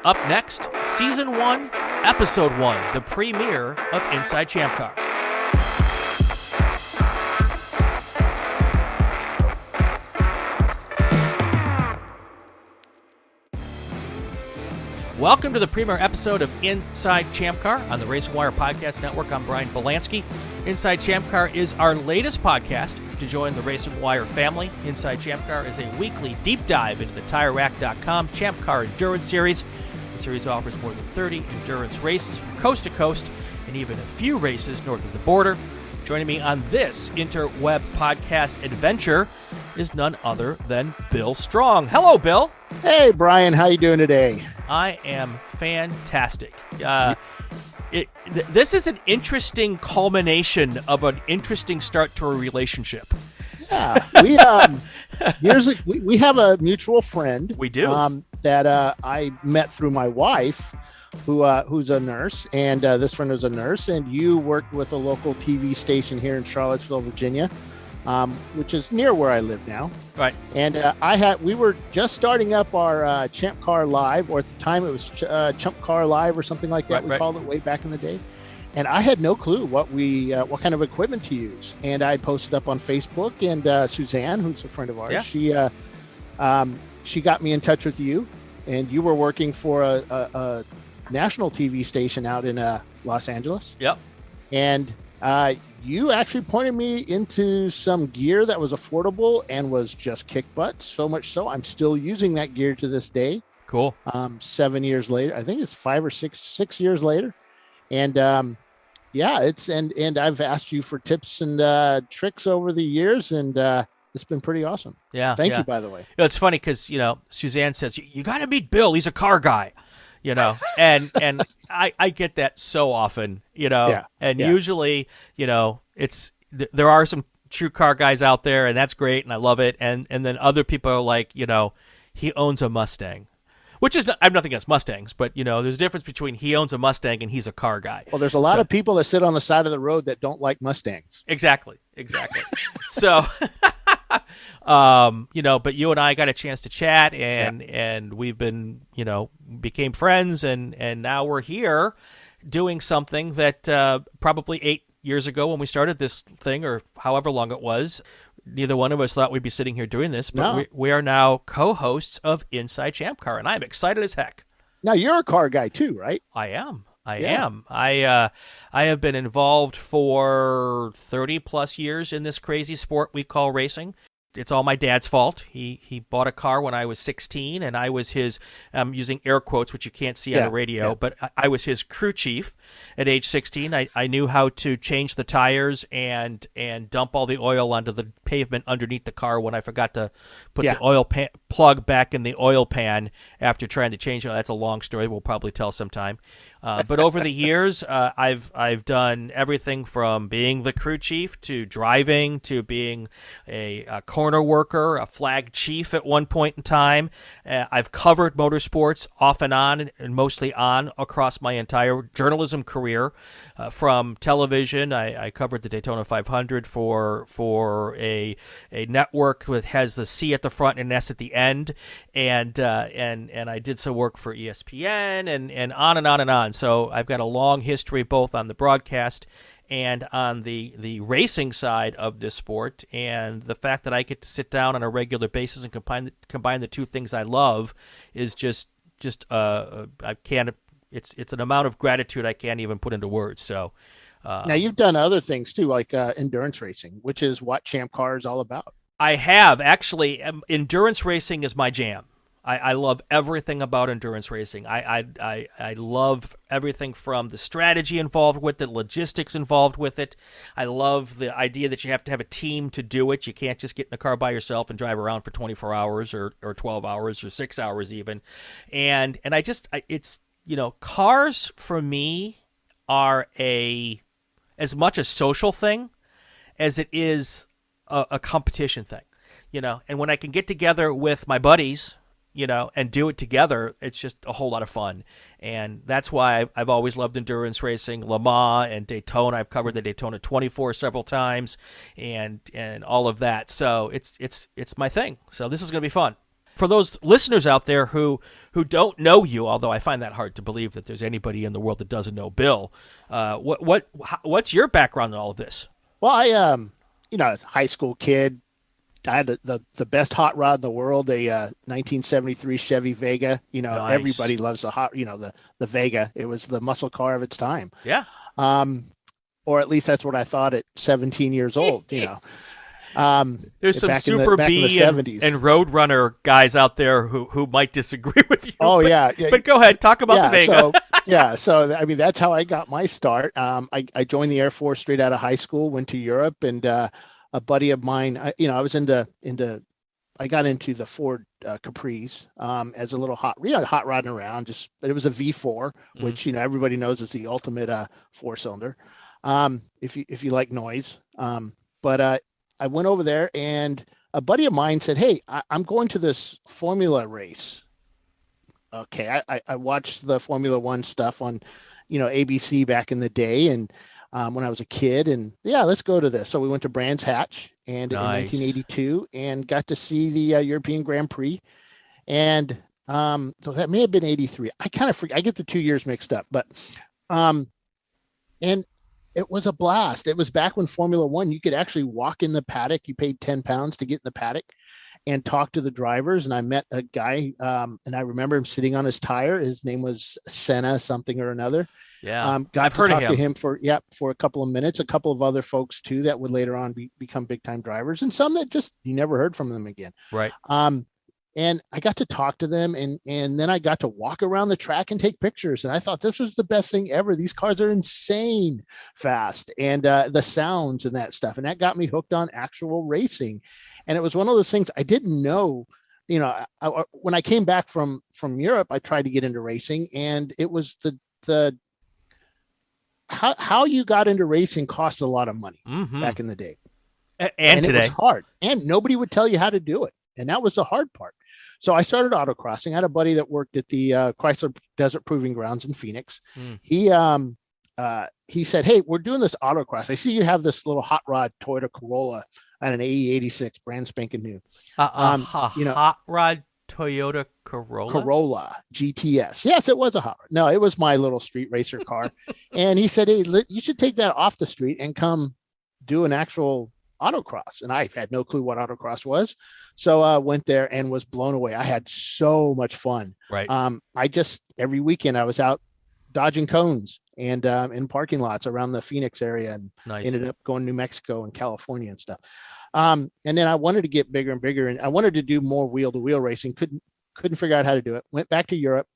Up next, Season 1, Episode 1, the premiere of Inside ChampCar. Welcome to the premiere episode of Inside ChampCar on the RacingWire Podcast Network. I'm Brian Bielanski. Inside ChampCar is our latest podcast to join the RacingWire family. Inside ChampCar is a weekly deep dive into the TireRack.com ChampCar Endurance Series. The series offers more than 30 endurance races from coast to coast and even a few races north of the border. Joining me on this interweb podcast adventure is none other than Bill Strong. Hello, Bill. Hey, Brian. How you doing today? I am fantastic. This is an interesting culmination of an interesting start to a relationship. Yeah, we have a mutual friend. We do. That I met through my wife, who's a nurse, and this friend is a nurse, and you worked with a local TV station here in Charlottesville, Virginia, which is near where I live now. Right. And we were just starting up our ChampCar Live, or at the time it was ChampCar Live or something like that. We called it way back in the day. And I had no clue what kind of equipment to use. And I posted up on Facebook, and Suzanne, who's a friend of ours, she got me in touch with you, and you were working for a national TV station out in Los Angeles. Yep. And you actually pointed me into some gear that was affordable and was just kick butt. So much so, I'm still using that gear to this day. Cool. 7 years later, I think it's 5 or 6 years later, and and I've asked you for tips and tricks over the years, and it's been pretty awesome. Yeah. Thank you, by the way. You know, it's funny because, Suzanne says, you got to meet Bill. He's a car guy, and I get that so often, usually, there are some true car guys out there, and that's great. And I love it. And then other people are like, he owns a Mustang. Which is, I have nothing against Mustangs, but, there's a difference between he owns a Mustang and he's a car guy. Well, there's a lot of people that sit on the side of the road that don't like Mustangs. Exactly. So, but you and I got a chance to chat, and we've been, became friends, and now we're here doing something that probably 8 years ago when we started this thing, or however long it was, neither one of us thought we'd be sitting here doing this, but we are now co-hosts of Inside ChampCar, and I'm excited as heck. Now, you're a car guy too, right? I am. I have been involved for 30-plus years in this crazy sport we call racing. It's all my dad's fault. He bought a car when I was 16, and I was his, I'm using air quotes, which you can't see on the radio, but I was his crew chief at age 16. I knew how to change the tires and dump all the oil onto the pavement underneath the car when I forgot to put the oil plug back in the oil pan after trying to change it. That's a long story. We'll probably tell sometime. But over the years, I've done everything from being the crew chief to driving to being a corner worker, a flag chief at one point in time. I've covered motorsports off and on, and mostly on, across my entire journalism career. From television, I covered the Daytona 500 for a network that has the C at the front and an S at the end, and I did some work for ESPN and on and on and on. So I've got a long history both on the broadcast and on the racing side of this sport, and the fact that I get to sit down on a regular basis and combine the two things I love is just I can't. It's an amount of gratitude I can't even put into words. So now you've done other things too, like endurance racing, which is what ChampCar is all about. I have actually. Endurance racing is my jam. I love everything about endurance racing. I love everything from the strategy involved with it, logistics involved with it. I love the idea that you have to have a team to do it. You can't just get in a car by yourself and drive around for 24 hours or 12 hours or 6 hours even. And it's, cars for me are as much a social thing as it is a competition thing, and when I can get together with my buddies, and do it together, it's just a whole lot of fun. And that's why I've always loved endurance racing. Le Mans and Daytona, I've covered the Daytona 24 several times, and all of that. So it's my thing. So this is going to be fun. For those listeners out there who don't know you, although I find that hard to believe that there's anybody in the world that doesn't know Bill, what's your background in all of this? Well, I high school kid. I had the best hot rod in the world, a 1973 Chevy Vega. Nice. Everybody loves the Vega. It was the muscle car of its time. Yeah. Or at least that's what I thought at 17 years old. There's some Super B and Roadrunner guys out there who might disagree with you. Oh, yeah. But go ahead, talk about the Vega. So I mean, that's how I got my start. I joined the Air Force straight out of high school, went to Europe, and a buddy of mine, I got into the Ford Caprice as a little hot rodding around. But it was a V4, which everybody knows is the ultimate 4-cylinder. If you like noise, but I went over there, and a buddy of mine said, "Hey, I'm going to this Formula race." Okay, I watched the Formula One stuff on, ABC back in the day, and when I was a kid, and let's go to this. So we went to Brands Hatch, and nice. In 1982, and got to see the European Grand Prix, and so that may have been 83. I kind of I get the 2 years mixed up, but and it was a blast. It was back when Formula One, you could actually walk in the paddock. You paid £10 to get in the paddock and talk to the drivers. And I met a guy, and I remember him sitting on his tire. His name was Senna something or another. Yeah, I've heard of him for a couple of minutes. A couple of other folks too that would later on become big time drivers, and some that just you never heard from them again. Right. And I got to talk to them, and then I got to walk around the track and take pictures. And I thought this was the best thing ever. These cars are insane fast, and the sounds and that stuff. And that got me hooked on actual racing. And it was one of those things I didn't know. When I came back from Europe, I tried to get into racing, and it was the how you got into racing cost a lot of money back in the day, and today it was hard, and nobody would tell you how to do it. And that was the hard part. So I started autocrossing. I had a buddy that worked at the Chrysler Desert Proving Grounds in Phoenix. He said, "Hey, we're doing this autocross. I see you have this little hot rod Toyota Corolla and an AE86, brand spanking new." Hot rod Toyota Corolla GTS. Yes, it was a hot rod. No, it was my little street racer car. And he said, "Hey, you should take that off the street and come do an actual autocross." And I had no clue what autocross was. So I went there and was blown away. I had so much fun. Right. Every weekend I was out dodging cones and in parking lots around the Phoenix area, and ended up going to New Mexico and California and stuff. And then I wanted to get bigger and bigger, and I wanted to do more wheel to wheel racing. Couldn't figure out how to do it. Went back to Europe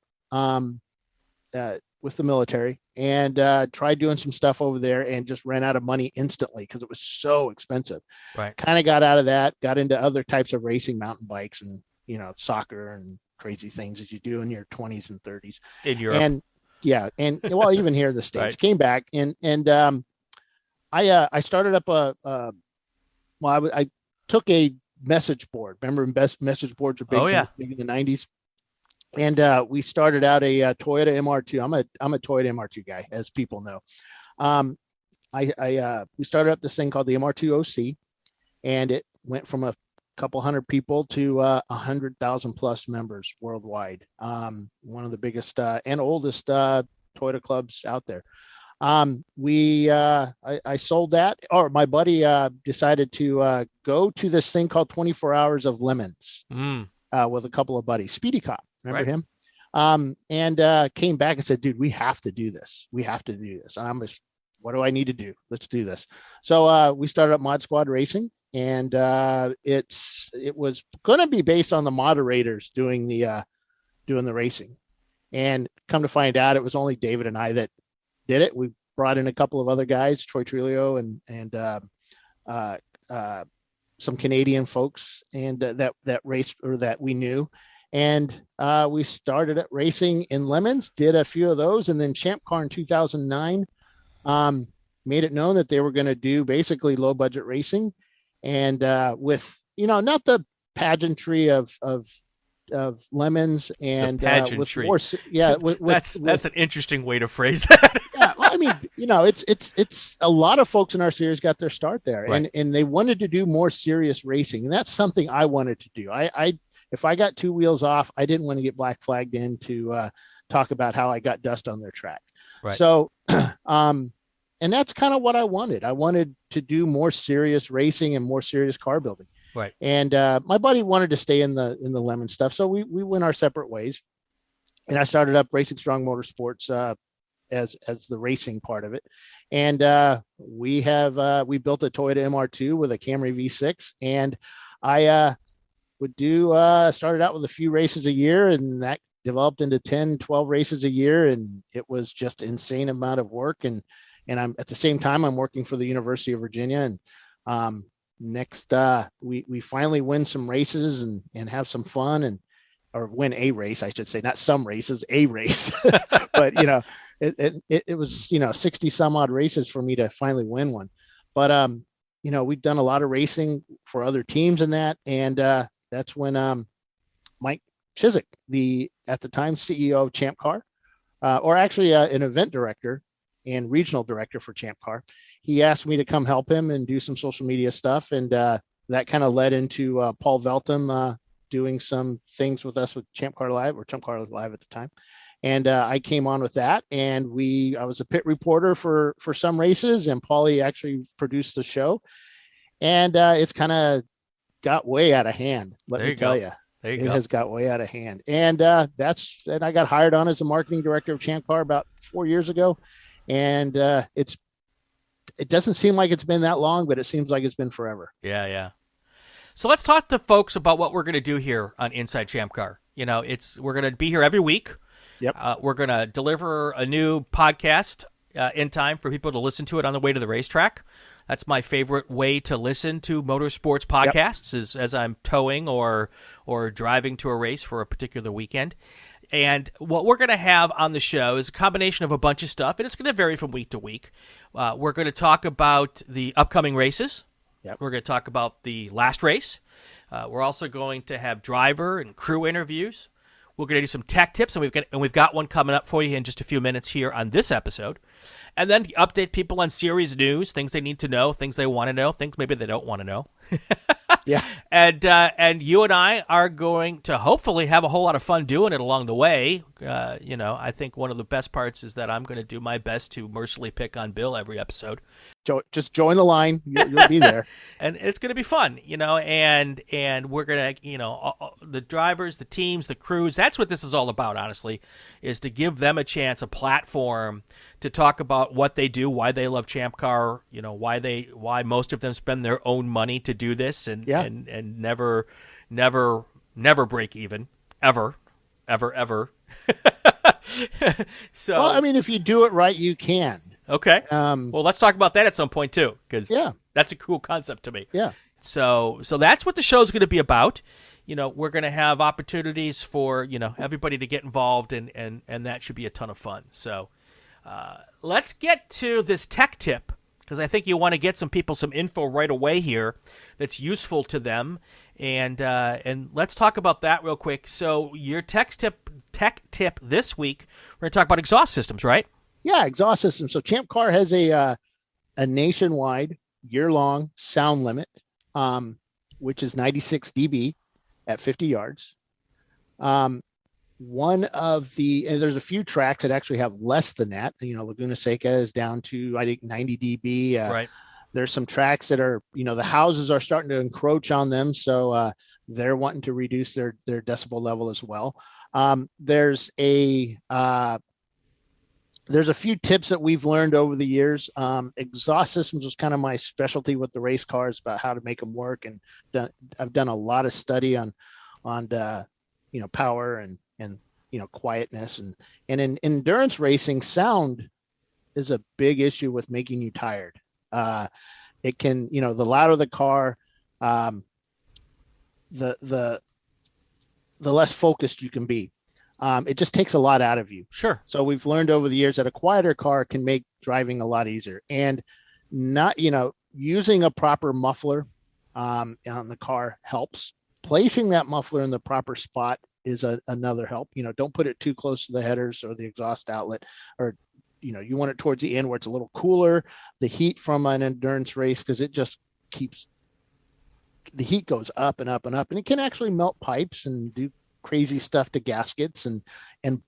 with the military, and tried doing some stuff over there, and just ran out of money instantly because it was so expensive. Right. Kind of got out of that, got into other types of racing, mountain bikes, and soccer and crazy things as you do in your 20s and 30s in Europe. And well, even here in the States. Right. Came back, and I started up I took a message board. Remember, message boards are big in the 90s. And we started out a Toyota MR2. I'm a Toyota MR2 guy, as people know. We started up this thing called the MR2 OC, and it went from a couple hundred people to 100,000 plus members worldwide. One of the biggest and oldest Toyota clubs out there. I sold that, or my buddy decided to go to this thing called 24 Hours of Lemons with a couple of buddies. Speedy Cop. Remember him? And came back and said, "Dude, we have to do this. We have to do this." And I'm just, what do I need to do? Let's do this. So we started up Mod Squad Racing, and it was going to be based on the moderators doing the racing. And come to find out, it was only David and I that did it. We brought in a couple of other guys, Troy Trulio and some Canadian folks, and that raced, or that we knew. And we started at racing in Lemons, did a few of those, and then ChampCar in 2009 made it known that they were going to do basically low budget racing, and with not the pageantry of Lemons, and with more, that's an interesting way to phrase that. Yeah, well, I mean, it's a lot of folks in our series got their start there, right. and they wanted to do more serious racing, and that's something I wanted to do. I if I got 2 wheels off, I didn't want to get black flagged in to talk about how I got dust on their track. Right. So, and that's kind of what I wanted. I wanted to do more serious racing and more serious car building. Right. And my buddy wanted to stay in the lemon stuff, so we went our separate ways. And I started up Racing Strong Motorsports as the racing part of it. And we built a Toyota MR2 with a Camry V6, and I would started out with a few races a year, and that developed into 10, 12 races a year. And it was just insane amount of work. And I'm at the same time, I'm working for the University of Virginia. And next, we finally win some races and have some fun or win a race, I should say, not some races, a race. But, it was, 60 some odd races for me to finally win one. But, we've done a lot of racing for other teams in that. And that's when Mike Chiswick, at the time CEO of ChampCar, or actually an event director and regional director for ChampCar, he asked me to come help him and do some social media stuff. And that kind of led into Paul Veltum doing some things with us with ChampCar Live, or ChampCar Live at the time. And I came on with that, and I was a pit reporter for some races, and Paulie actually produced the show. And it's kind of got way out of hand. Let me tell you. It has got way out of hand. And I got hired on as a marketing director of ChampCar about 4 years ago. And it doesn't seem like it's been that long, but it seems like it's been forever. Yeah, yeah. So let's talk to folks about what we're going to do here on Inside ChampCar. We're going to be here every week. Yep. We're going to deliver a new podcast in time for people to listen to it on the way to the racetrack. That's my favorite way to listen to motorsports podcasts, is as I'm towing or driving to a race for a particular weekend. And what we're going to have on the show is a combination of a bunch of stuff, and it's going to vary from week to week. We're going to talk about the upcoming races. Yep. We're going to talk about the last race. We're also going to have driver and crew interviews. We're going to do some tech tips, and we've got one coming up for you in just a few minutes here on this episode. And then update people on series news, things they need to know, things they want to know, things maybe they don't want to know. Yeah. And you and I are going to hopefully have a whole lot of fun doing it along the way. I think one of the best parts is that I'm going to do my best to mercilessly pick on Bill every episode. Just join the line. You'll be there. And it's going to be fun, and we're going to, the drivers, the teams, the crews, that's what this is all about, honestly, is to give them a chance, a platform to talk about what they do, why they love ChampCar, why most of them spend their own money to do this and never break even, ever. So, well, I mean, if you do it right, you can. Okay. Well, let's talk about that at some point too, because that's a cool concept to me. Yeah. So that's what the show's going to be about. We're going to have opportunities for everybody to get involved, and that should be a ton of fun. So let's get to this tech tip, because I think you want to get some people some info right away here that's useful to them, and let's talk about that real quick. So your tech tip this week, we're going to talk about exhaust systems, right? Yeah, exhaust system. So ChampCar has a nationwide year-long sound limit, which is 96 dB at 50 yards. And there's a few tracks that actually have less than that. Laguna Seca is down to, I think, 90 dB. Right. There's some tracks that are, the houses are starting to encroach on them. So they're wanting to reduce their decibel level as well. There's a few tips that we've learned over the years. Exhaust systems was kind of my specialty with the race cars, about how to make them work. And I've done a lot of study on power and quietness. And in endurance racing, sound is a big issue with making you tired. It can, the louder the car, the less focused you can be. It just takes a lot out of you. Sure. So we've learned over the years that a quieter car can make driving a lot easier, and not, using a proper muffler on the car helps. Placing that muffler in the proper spot is another help. Don't put it too close to the headers or the exhaust outlet, or, you want it towards the end where it's a little cooler. The heat from an endurance race, because it just keeps the heat goes up and up and up, and it can actually melt pipes and do crazy stuff to gaskets and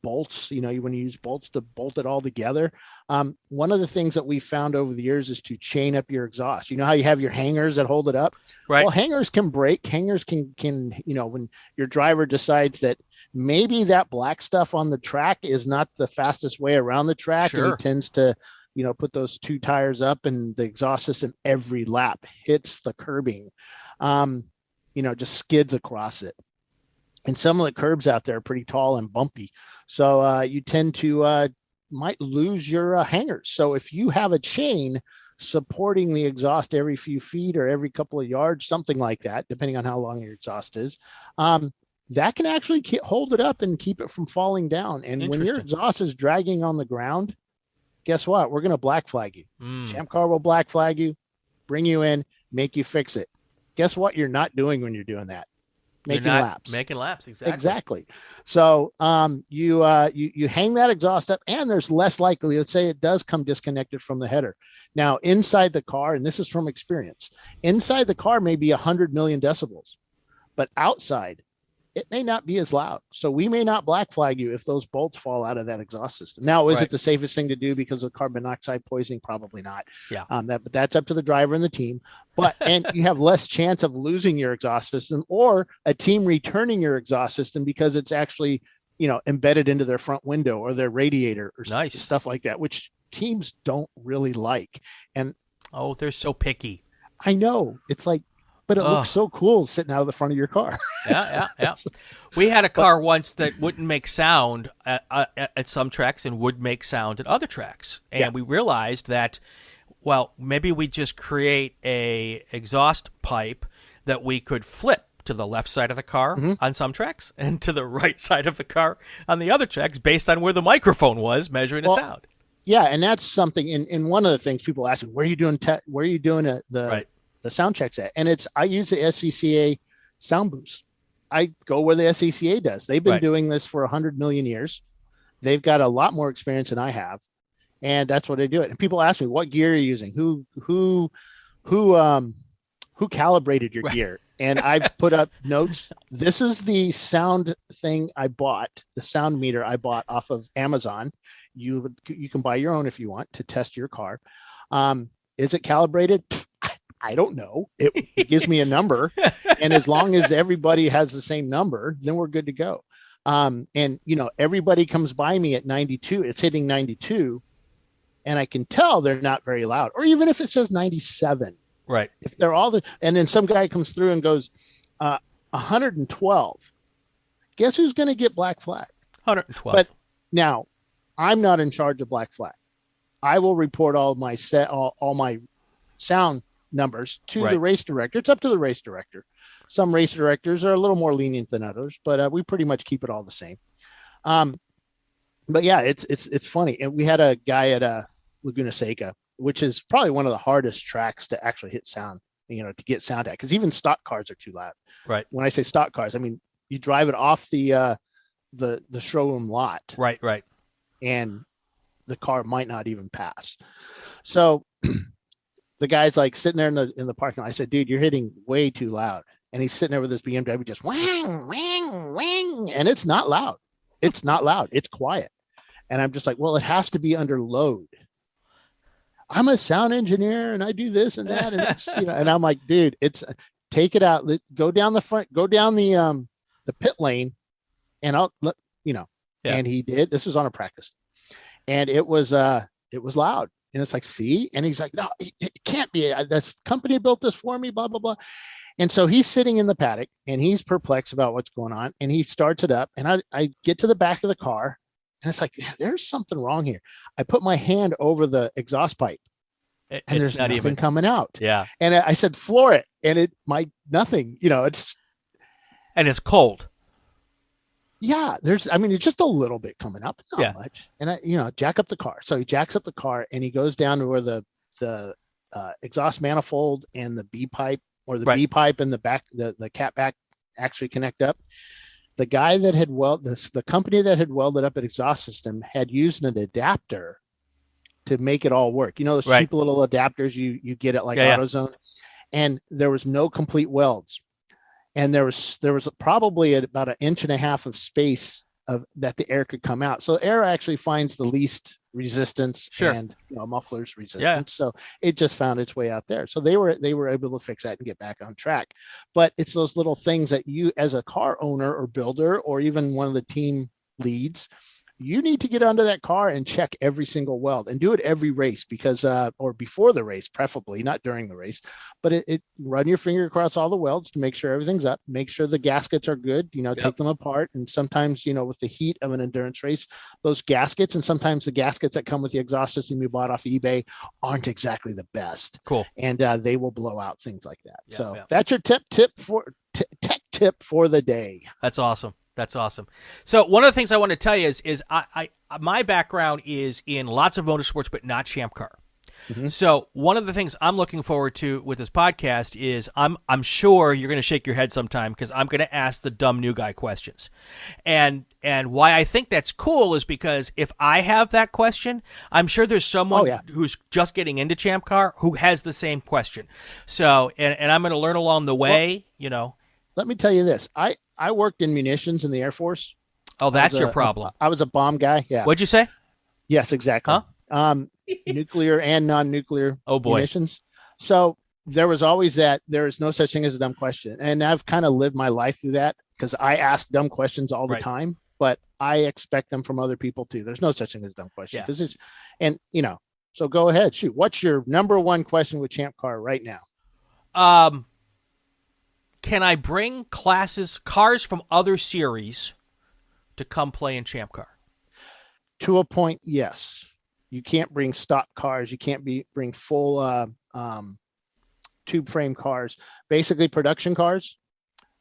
bolts, when you use bolts to bolt it all together. One of the things that we found over the years is to chain up your exhaust. You know how you have your hangers that hold it up? Right. Well, hangers can break. Hangers can, when your driver decides that maybe that black stuff on the track is not the fastest way around the track. Sure. And he tends to, put those two tires up, and the exhaust system every lap hits the curbing, just skids across it. And some of the curbs out there are pretty tall and bumpy. So you tend to might lose your hangers. So if you have a chain supporting the exhaust every few feet or every couple of yards, something like that, depending on how long your exhaust is, that can actually hold it up and keep it from falling down. And when your exhaust is dragging on the ground, guess what? We're going to black flag you. ChampCar will black flag you, bring you in, make you fix it. Guess what you're not doing when you're doing that? Making laps. Exactly. So you hang that exhaust up, and there's less likely, let's say it does come disconnected from the header. Now, inside the car, and this is from experience, inside the car may be 100 million decibels, but outside it may not be as loud. So we may not black flag you if those bolts fall out of that exhaust system. Now, is it the safest thing to do because of carbon monoxide poisoning? Probably not. Yeah. But that's up to the driver and the team. And you have less chance of losing your exhaust system or a team returning your exhaust system because it's actually, embedded into their front window or their radiator or stuff like that, which teams don't really like. And they're so picky. I know. It's like, but it looks so cool sitting out of the front of your car. Yeah. We had a car once that wouldn't make sound at some tracks and would make sound at other tracks. And we realized that, maybe we just create a exhaust pipe that we could flip to the left side of the car on some tracks and to the right side of the car on the other tracks based on where the microphone was measuring the sound. Yeah, and that's something. In one of the things people ask me, where are you doing the sound checks at? And I use the SCCA sound boost. I go where the SCCA does. They've been doing this for 100 million years. They've got a lot more experience than I have, and that's what they do it. And people ask me, what gear are you using? Who calibrated your gear? And I put up notes. This is the sound thing I bought, the sound meter I bought off of Amazon. You can buy your own if you want to test your car. Is it calibrated? I don't know. It gives me a number. And as long as everybody has the same number, then we're good to go. And everybody comes by me at 92, it's hitting 92, and I can tell they're not very loud. Or even if it says 97, right? If they're and then some guy comes through and goes 112. Guess who's going to get black flag? 112. But now, I'm not in charge of black flag. I will report all my sound numbers to the race director. It's up to the race director. Some race directors are a little more lenient than others, but we pretty much keep it all the same. But yeah, it's funny. And we had a guy at Laguna Seca, which is probably one of the hardest tracks to actually hit sound, to get sound at, because even stock cars are too loud. Right. When I say stock cars, I mean you drive it off the showroom lot. Right. And the car might not even pass. So the guy's like sitting there in the parking lot. I said, dude, you're hitting way too loud. And he's sitting there with his BMW just wang, wang, wang. And it's not loud. It's not loud. It's quiet. And I'm just like, well, it has to be under load. I'm a sound engineer and I do this and that. And it's, and I'm like, dude, take it out. Go down the front, go down the pit lane, and I'll let. And he did. This was on a practice, and it was loud. And it's like, see? And he's like, no, it can't be. This company built this for me, blah, blah, blah. And so he's sitting in the paddock and he's perplexed about what's going on. And he starts it up, and I get to the back of the car, and it's like, there's something wrong here. I put my hand over the exhaust pipe, and there's nothing coming out. Yeah. And I said, floor it. And nothing, it's cold. Yeah, it's just a little bit coming up, not much. And I jack up the car. So he jacks up the car and he goes down to where the exhaust manifold and the B pipe or the B pipe and the back, the cat back actually connect up. The guy that had the company that had welded up an exhaust system had used an adapter to make it all work. Those cheap little adapters you get at AutoZone. and there was no complete welds. And there was probably about 1.5 inches of space that the air could come out. So air actually finds the least resistance and mufflers resistance. Yeah. So it just found its way out there. So they were able to fix that and get back on track. But it's those little things that you, as a car owner or builder, or even one of the team leads, you need to get under that car and check every single weld, and do it every race, because or before the race, preferably, not during the race, but it run your finger across all the welds to make sure everything's up, make sure the gaskets are good, take them apart. And sometimes, with the heat of an endurance race, those gaskets, and sometimes the gaskets that come with the exhaust system you bought off eBay, aren't exactly the best. Cool. And they will blow out, things like that. That's your tech tip for the day. That's awesome. That's awesome. So one of the things I want to tell you is I my background is in lots of motorsports, but not ChampCar. Mm-hmm. So one of the things I'm looking forward to with this podcast is I'm sure you're going to shake your head sometime, because I'm going to ask the dumb new guy questions. And why I think that's cool is because if I have that question, I'm sure there's someone who's just getting into ChampCar who has the same question. So and I'm going to learn along the way, Let me tell you this. I worked in munitions in the Air Force. Oh, that's your problem. I was a bomb guy. Yeah. What'd you say? Yes, exactly. Huh? Nuclear and non-nuclear munitions. So there was always that. There is no such thing as a dumb question. And I've kind of lived my life through that, because I ask dumb questions all the time, but I expect them from other people too. There's no such thing as a dumb question. Yeah. So go ahead, shoot. What's your number one question with ChampCar right now? Can I bring cars from other series to come play in ChampCar? To a point, yes. You can't bring stock cars. You can't bring full tube frame cars. Basically, production cars.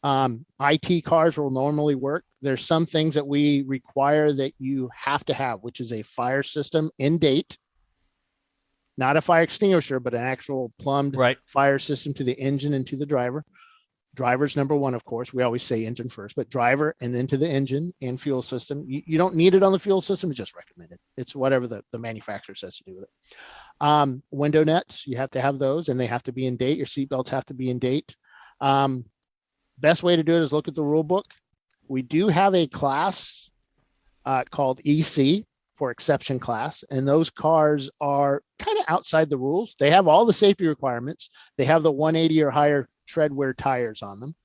IT cars will normally work. There's some things that we require that you have to have, which is a fire system in date. Not a fire extinguisher, but an actual plumbed fire system to the engine and to the driver. Driver's number one, of course. We always say engine first, but driver and then to the engine and fuel system. You don't need it on the fuel system. It's just recommended. It's whatever the manufacturer says to do with it. Window nets, you have to have those, and they have to be in date. Your seatbelts have to be in date. Best way to do it is look at the rule book. We do have a class called EC, for exception class, and those cars are kind of outside the rules. They have all the safety requirements. They have the 180 or higher tread wear tires on them.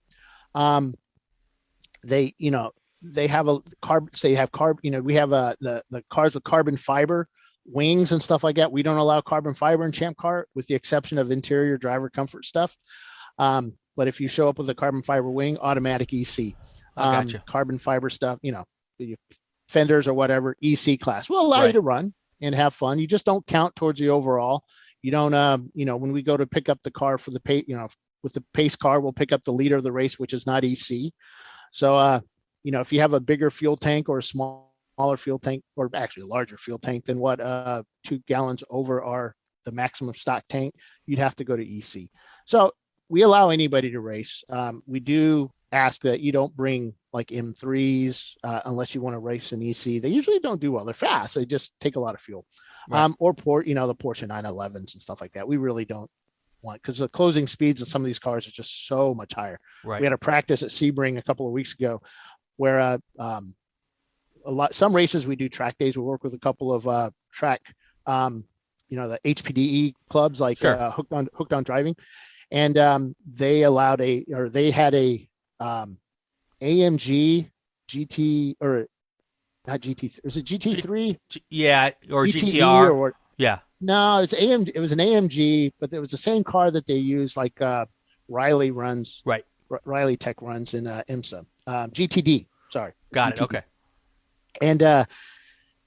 They have a carb, we have the cars with carbon fiber wings and stuff like that. We don't allow carbon fiber in ChampCar, with the exception of interior driver comfort stuff. But if you show up with a carbon fiber wing, automatic EC. Gotcha. Carbon fiber stuff, fenders or whatever, EC class will allow you to run and have fun. You just don't count towards the overall. You don't, when we go to pick up the car for the pay, with the pace car, we'll pick up the leader of the race, which is not EC. So, if you have a bigger fuel tank or a smaller fuel tank, or actually a larger fuel tank than what 2 gallons over the maximum stock tank, you'd have to go to EC. So we allow anybody to race. We do ask that you don't bring like M3s unless you want to race in EC. They usually don't do well. They're fast. They just take a lot of fuel. Right. Or the Porsche 911s and stuff like that. We really don't want, because the closing speeds of some of these cars are just so much higher. Right. We had a practice at Sebring a couple of weeks ago where some races we do track days. We work with a couple of track, the HPDE clubs like Hooked on Driving, and they had a AMG GT, or not GT. Was it GT3? Or GTE GTR. No, it's AMG. It was an AMG, but it was the same car that they use, like Riley runs. Right. Riley Tech runs in IMSA. GTD. Sorry. Got GTD. It. Okay. And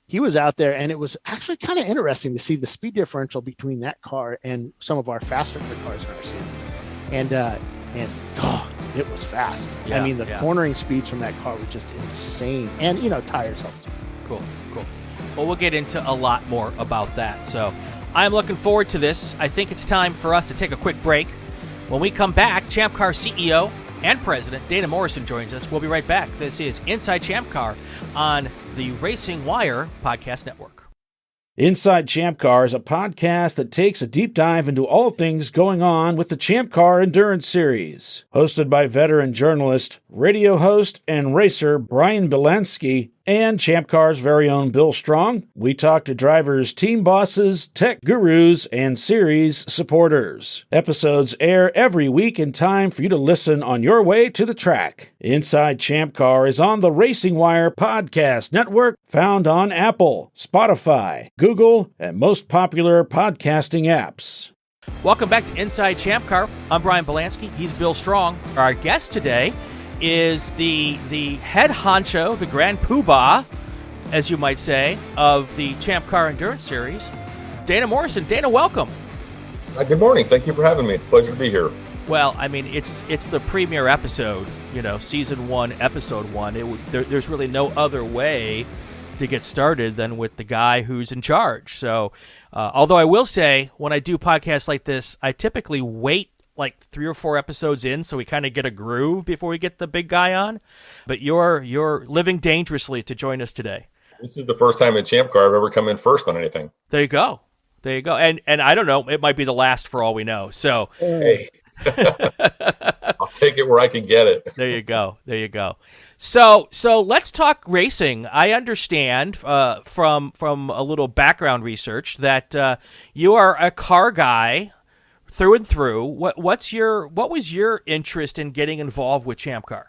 he was out there, and it was actually kind of interesting to see the speed differential between that car and some of our faster cars in our series. And it was fast. Yeah, I mean, the cornering speeds from that car were just insane. And, tires helped. Cool. Well, we'll get into a lot more about that. So I'm looking forward to this. I think it's time for us to take a quick break. When we come back, ChampCar CEO and President Dana Morrison joins us. We'll be right back. This is Inside ChampCar on the RacingWire Podcast Network. Inside ChampCar is a podcast that takes a deep dive into all things going on with the ChampCar Endurance Series. Hosted by veteran journalist, radio host, and racer Brian Bielanski and ChampCar's very own Bill Strong, we talk to drivers, team bosses, tech gurus, and series supporters. Episodes air every week in time for you to listen on your way to the track. Inside ChampCar is on the RacingWire Podcast Network, found on Apple, Spotify, Google, and most popular podcasting apps. Welcome back to Inside ChampCar. I'm Brian Bielanski. He's Bill Strong. Our guest today is the head honcho, the grand poobah, as you might say, of the ChampCar Endurance Series, Dana Morrison. Dana, welcome. Good morning. Thank you for having me. It's a pleasure to be here. Well, I mean, it's the premiere episode, season 1, episode 1. There's really no other way to get started than with the guy who's in charge. So, although I will say, when I do podcasts like this, I typically wait like 3 or 4 episodes in so we kind of get a groove before we get the big guy on. But you're living dangerously to join us today. This is the first time in ChampCar I've ever come in first on anything. There you go. And I don't know, it might be the last for all we know. So hey. I'll take it where I can get it. There you go. So let's talk racing. I understand from a little background research that you are a car guy through and through. What was your interest in getting involved with ChampCar?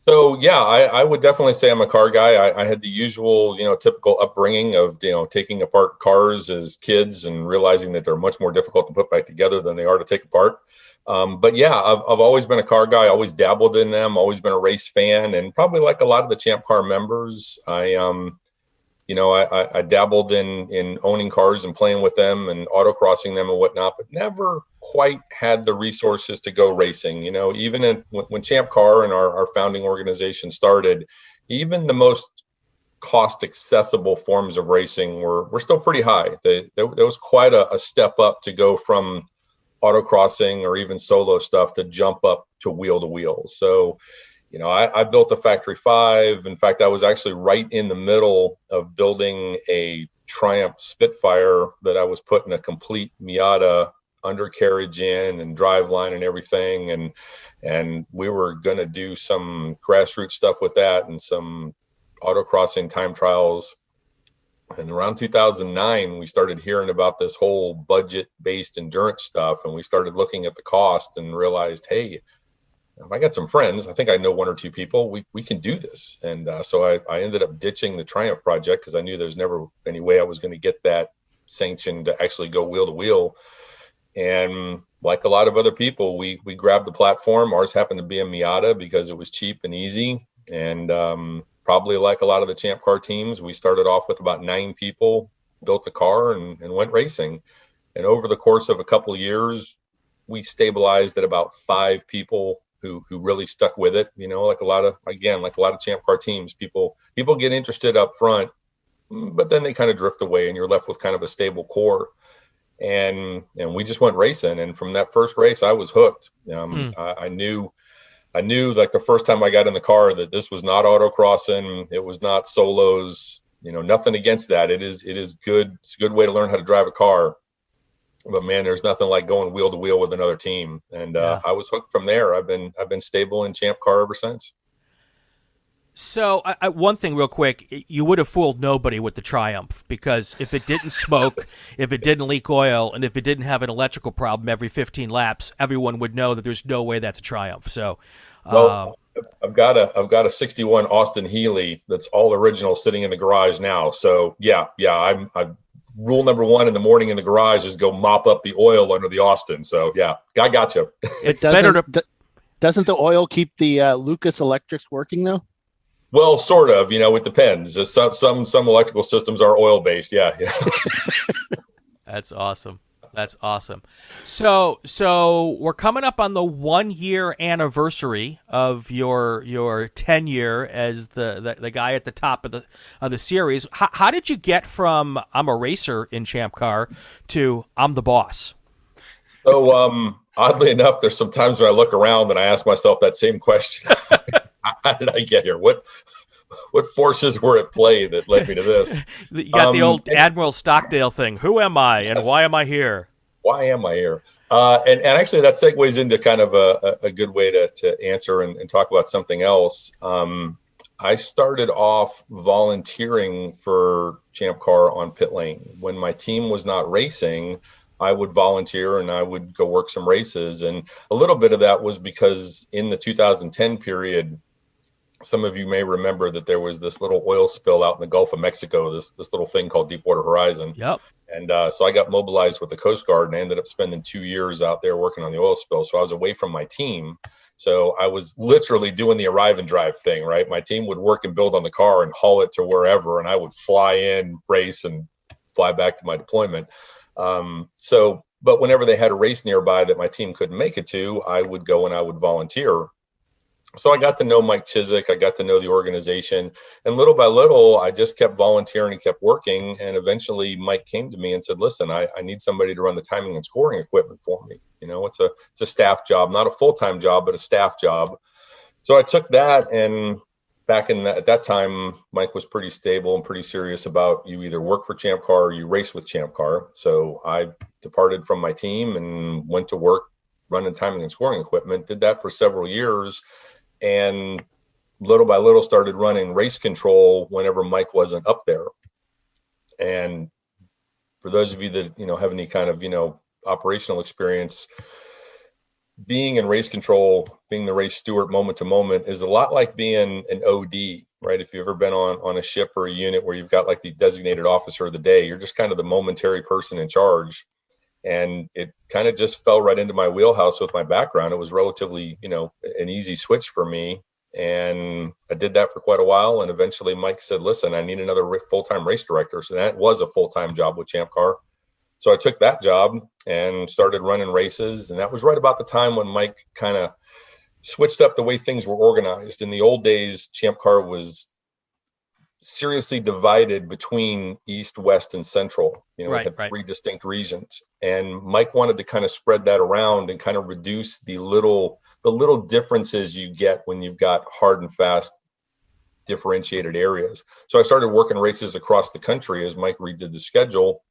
So yeah, I would definitely say I'm a car guy. I had the usual, typical upbringing of, taking apart cars as kids and realizing that they're much more difficult to put back together than they are to take apart. But yeah, I've always been a car guy, always dabbled in them, always been a race fan, and probably like a lot of the ChampCar members, I dabbled in owning cars and playing with them and autocrossing them and whatnot, but never quite had the resources to go racing. Even when ChampCar and our founding organization started, even the most cost accessible forms of racing were still pretty high. There was quite a step up to go from autocrossing or even solo stuff to jump up to wheel. So, I built a Factory 5. In fact, I was actually right in the middle of building a Triumph Spitfire that I was putting a complete Miata undercarriage in and driveline and everything. And we were going to do some grassroots stuff with that and some autocrossing time trials. And around 2009, we started hearing about this whole budget-based endurance stuff, and we started looking at the cost and realized, hey, if I got some friends, I think I know 1 or 2 people, we can do this. And so I ended up ditching the Triumph project because I knew there's never any way I was going to get that sanctioned to actually go wheel to wheel. And like a lot of other people, we grabbed the platform. Ours happened to be a Miata because it was cheap and easy. And probably like a lot of the ChampCar teams, we started off with about 9 people, built the car and went racing. And over the course of a couple of years, we stabilized at about 5 people who really stuck with it. Like a lot of ChampCar teams, people get interested up front, but then they kind of drift away and you're left with kind of a stable core. And we just went racing. And from that first race, I was hooked. I knew like the first time I got in the car that this was not autocrossing. It was not solos, nothing against that. It is good. It's a good way to learn how to drive a car. But man, there's nothing like going wheel to wheel with another team. And I was hooked from there. I've been stable in ChampCar ever since. So one thing real quick, you would have fooled nobody with the Triumph, because if it didn't smoke, if it didn't leak oil, and if it didn't have an electrical problem every 15 laps, everyone would know that there's no way that's a Triumph. So, well, I've got a 61 Austin Healey that's all original sitting in the garage now. So yeah, I'm rule number 1 in the morning in the garage is go mop up the oil under the Austin. So yeah, I got you. It's better to. Doesn't the oil keep the Lucas Electrics working though? Well, sort of. It depends. Some electrical systems are oil based. Yeah. That's awesome. So we're coming up on the 1-year anniversary of your tenure as the guy at the top of the series. How did you get from I'm a racer in ChampCar to I'm the boss? So oddly enough, there's some times when I look around and I ask myself that same question. How did I get here? What what forces were at play that led me to this. You got the old Admiral Stockdale thing. Who am I and why am I here? Why am I here? And actually that segues into kind of a good way to answer and talk about something else. I started off volunteering for ChampCar on pit lane. When my team was not racing, I would volunteer and I would go work some races. And a little bit of that was because in the 2010 period, some of you may remember that there was this little oil spill out in the Gulf of Mexico, this little thing called Deepwater Horizon. Yep. And so I got mobilized with the Coast Guard and I ended up spending 2 years out there working on the oil spill. So I was away from my team. So I was literally doing the arrive and drive thing, right? My team would work and build on the car and haul it to wherever. And I would fly in, race, and fly back to my deployment. But whenever they had a race nearby that my team couldn't make it to, I would go and I would volunteer. So I got to know Mike Chiswick. I got to know the organization. And little by little, I just kept volunteering and kept working. And eventually Mike came to me and said, listen, I need somebody to run the timing and scoring equipment for me. You know, it's a staff job, not a full-time job, but a staff job. So I took that, and back at that time, Mike was pretty stable and pretty serious about you either work for ChampCar or you race with ChampCar. So I departed from my team and went to work running timing and scoring equipment, did that for several years. And little by little started running race control whenever Mike wasn't up there. And for those of you that, have any kind of, operational experience, being in race control, being the race steward moment to moment is a lot like being an OD, right? If you've ever been on a ship or a unit where you've got like the designated officer of the day, you're just kind of the momentary person in charge. And it kind of just fell right into my wheelhouse with my background. It was relatively, an easy switch for me. And I did that for quite a while. And eventually Mike said, listen, I need another full-time race director. So that was a full-time job with ChampCar. So I took that job and started running races. And that was right about the time when Mike kind of switched up the way things were organized. In the old days, ChampCar was seriously divided between East, West, and Central. It had three distinct regions. And Mike wanted to kind of spread that around and kind of reduce the little differences you get when you've got hard and fast differentiated areas. So I started working races across the country as Mike redid the schedule.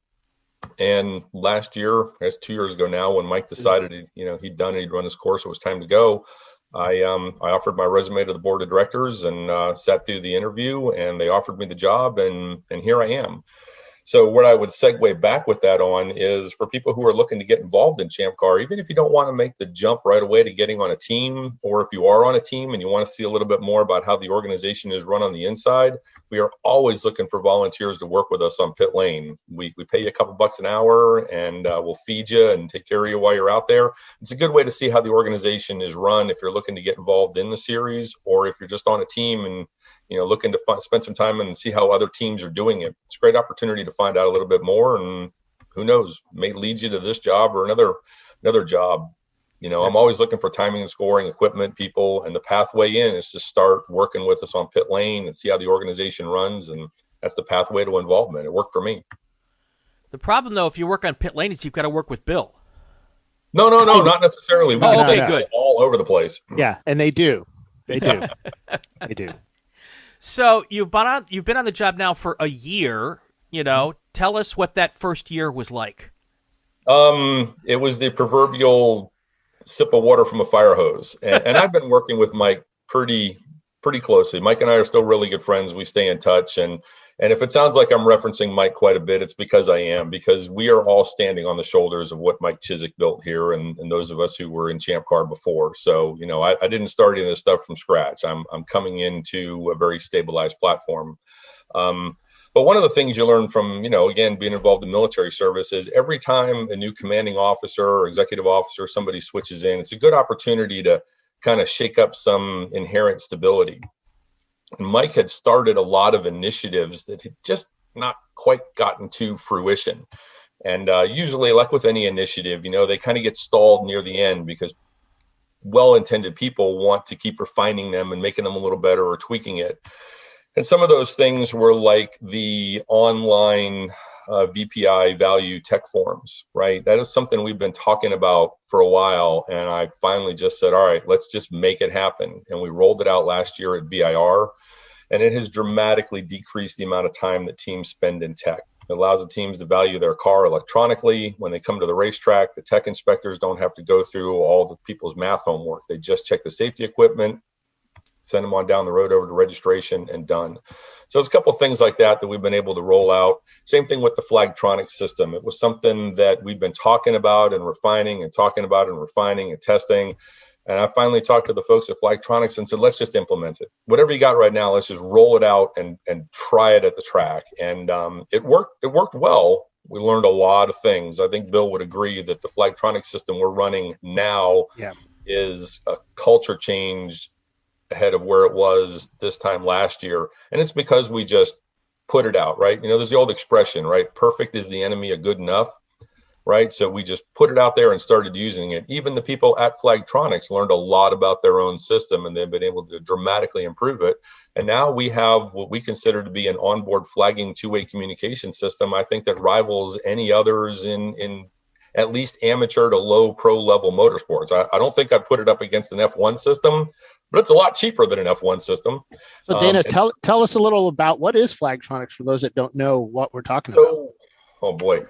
And last year, that's 2 years ago now, when Mike decided, he'd done it, he'd run his course, it was time to go. I offered my resume to the board of directors and sat through the interview, and they offered me the job, and here I am. So what I would segue back with that on is for people who are looking to get involved in ChampCar, even if you don't want to make the jump right away to getting on a team, or if you are on a team and you want to see a little bit more about how the organization is run on the inside, we are always looking for volunteers to work with us on pit lane. We pay you a couple bucks an hour, and we'll feed you and take care of you while you're out there. It's a good way to see how the organization is run if you're looking to get involved in the series, or if you're just on a team and looking to spend some time and see how other teams are doing it. It's a great opportunity to find out a little bit more, and who knows, may lead you to this job or another job. I'm always looking for timing and scoring equipment people, and the pathway in is to start working with us on pit lane and see how the organization runs, and that's the pathway to involvement. It worked for me. The problem, though, if you work on pit lane, is you've got to work with Bill. No, not necessarily. We can send good all over the place. Yeah, and they do. They do. They do. So you've been on the job now for a year. Tell us what that first year was like. It was the proverbial sip of water from a fire hose, and I've been working with Mike pretty closely. Mike and I are still really good friends. We stay in touch, and if it sounds like I'm referencing Mike quite a bit, it's because I am, because we are all standing on the shoulders of what Mike Chiswick built here, and those of us who were in ChampCar before. So, I didn't start any of this stuff from scratch. I'm coming into a very stabilized platform. But one of the things you learn from, again, being involved in military service is every time a new commanding officer or executive officer, somebody switches in, it's a good opportunity to kind of shake up some inherent stability. And Mike had started a lot of initiatives that had just not quite gotten to fruition. And usually, like with any initiative, they kind of get stalled near the end because well-intended people want to keep refining them and making them a little better or tweaking it. And some of those things were like the online VPI value tech forms, right? That is something we've been talking about for a while. And I finally just said, all right, let's just make it happen. And we rolled it out last year at VIR. And it has dramatically decreased the amount of time that teams spend in tech. It allows the teams to value their car electronically. When they come to the racetrack, the tech inspectors don't have to go through all the people's math homework. They just check the safety equipment, send them on down the road over to registration, and done. So there's a couple of things like that we've been able to roll out. Same thing with the Flagtronics system. It was something that we've been talking about and refining and testing. And I finally talked to the folks at Flagtronics and said, let's just implement it. Whatever you got right now, let's just roll it out and try it at the track. And it worked well. We learned a lot of things. I think Bill would agree that the Flagtronics system we're running now is a culture change ahead of where it was this time last year. And it's because we just put it out, right? There's the old expression, right? Perfect is the enemy of good enough. Right. So we just put it out there and started using it. Even the people at Flagtronics learned a lot about their own system, and they've been able to dramatically improve it. And now we have what we consider to be an onboard flagging two-way communication system. I think that rivals any others in at least amateur to low pro level motorsports. I don't think I'd put it up against an F1 system, but it's a lot cheaper than an F1 system. So Dana, tell us a little about what is Flagtronics for those that don't know what we're talking about. Oh boy.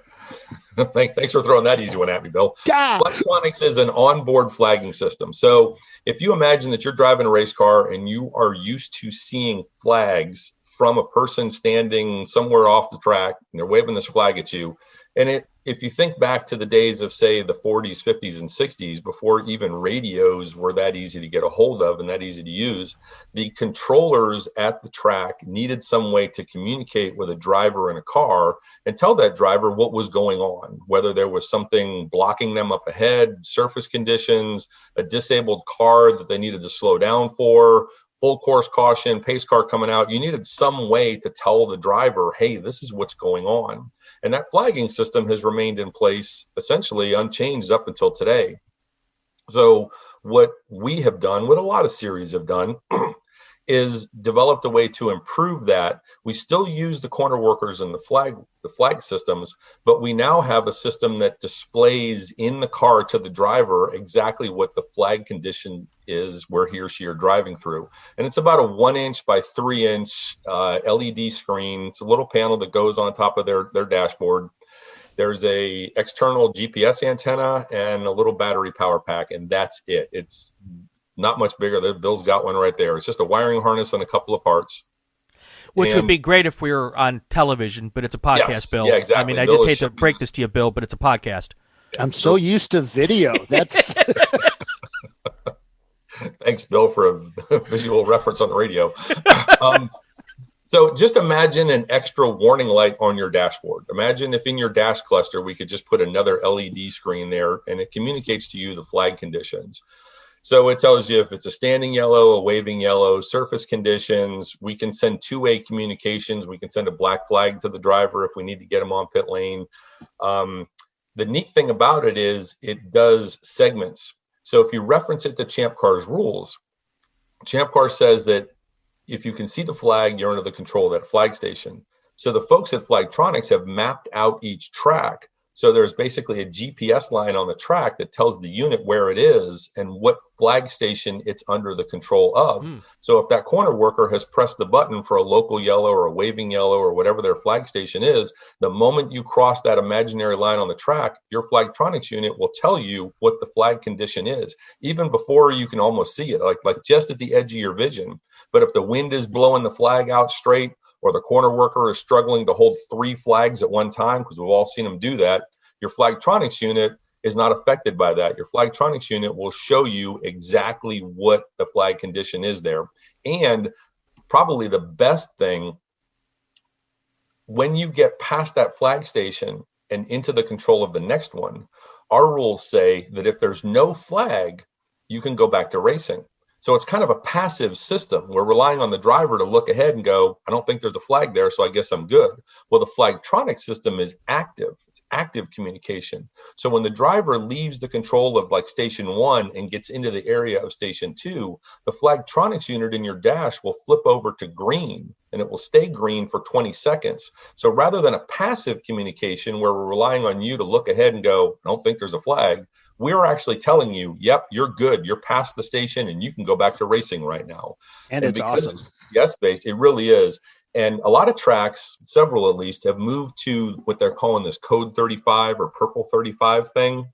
Thanks for throwing that easy one at me, Bill. Yeah. Flagtronics is an onboard flagging system. So if you imagine that you're driving a race car and you are used to seeing flags from a person standing somewhere off the track and they're waving this flag at you, and if you think back to the days of, say, the 40s, 50s, and 60s, before even radios were that easy to get a hold of and that easy to use, the controllers at the track needed some way to communicate with a driver in a car and tell that driver what was going on, whether there was something blocking them up ahead, surface conditions, a disabled car that they needed to slow down for, full course caution, pace car coming out. You needed some way to tell the driver, hey, this is what's going on. And that flagging system has remained in place essentially unchanged up until today. So what we have done, what a lot of series have done, is developed a way to improve that. We still use the corner workers and the flag systems, but we now have a system that displays in the car to the driver exactly what the flag condition is where he or she are driving through. And it's about a 1-inch by 3-inch LED screen. It's a little panel that goes on top of their dashboard. There's a external GPS antenna and a little battery power pack, and that's it. It's not much bigger. Bill's got one right there. It's just a wiring harness and a couple of parts. Which would be great if we were on television, but it's a podcast, yes, Bill. Yeah, exactly. I mean, I just hate to break this to you, Bill, but it's a podcast. I'm so used to video. That's Thanks, Bill, for a visual reference on the radio. So just imagine an extra warning light on your dashboard. Imagine if in your dash cluster, we could just put another LED screen there, and it communicates to you the flag conditions. So it tells you if it's a standing yellow, a waving yellow, surface conditions. We can send two-way communications. We can send a black flag to the driver if we need to get them on pit lane. The neat thing about it is it does segments. So if you reference it to ChampCar's rules, ChampCar says that if you can see the flag, you're under the control of that flag station. So the folks at Flagtronics have mapped out each track. So there's basically a GPS line on the track that tells the unit where it is and what flag station it's under the control of. So if that corner worker has pressed the button for a local yellow or a waving yellow or whatever their flag station is, the moment you cross that imaginary line on the track, your Flagtronics unit will tell you what the flag condition is, even before you can almost see it, like just at the edge of your vision. But if the wind is blowing the flag out straight, or the corner worker is struggling to hold 3 flags at one time, because we've all seen them do that, your Flagtronics unit is not affected by that. Your Flagtronics unit will show you exactly what the flag condition is there. And probably the best thing, when you get past that flag station and into the control of the next one, our rules say that if there's no flag, you can go back to racing. So it's kind of a passive system. We're relying on the driver to look ahead and go, I don't think there's a flag there, so I guess I'm good. Well, the Flagtronics system is active. It's active communication. So when the driver leaves the control of like station 1 and gets into the area of station 2, the Flagtronics unit in your dash will flip over to green, and it will stay green for 20 seconds. So rather than a passive communication where we're relying on you to look ahead and go, I don't think there's a flag, we're actually telling you, yep, you're good. You're past the station and you can go back to racing right now. And it's awesome. GPS based. It really is. And a lot of tracks, several at least, have moved to what they're calling this code 35 or purple 35 thing.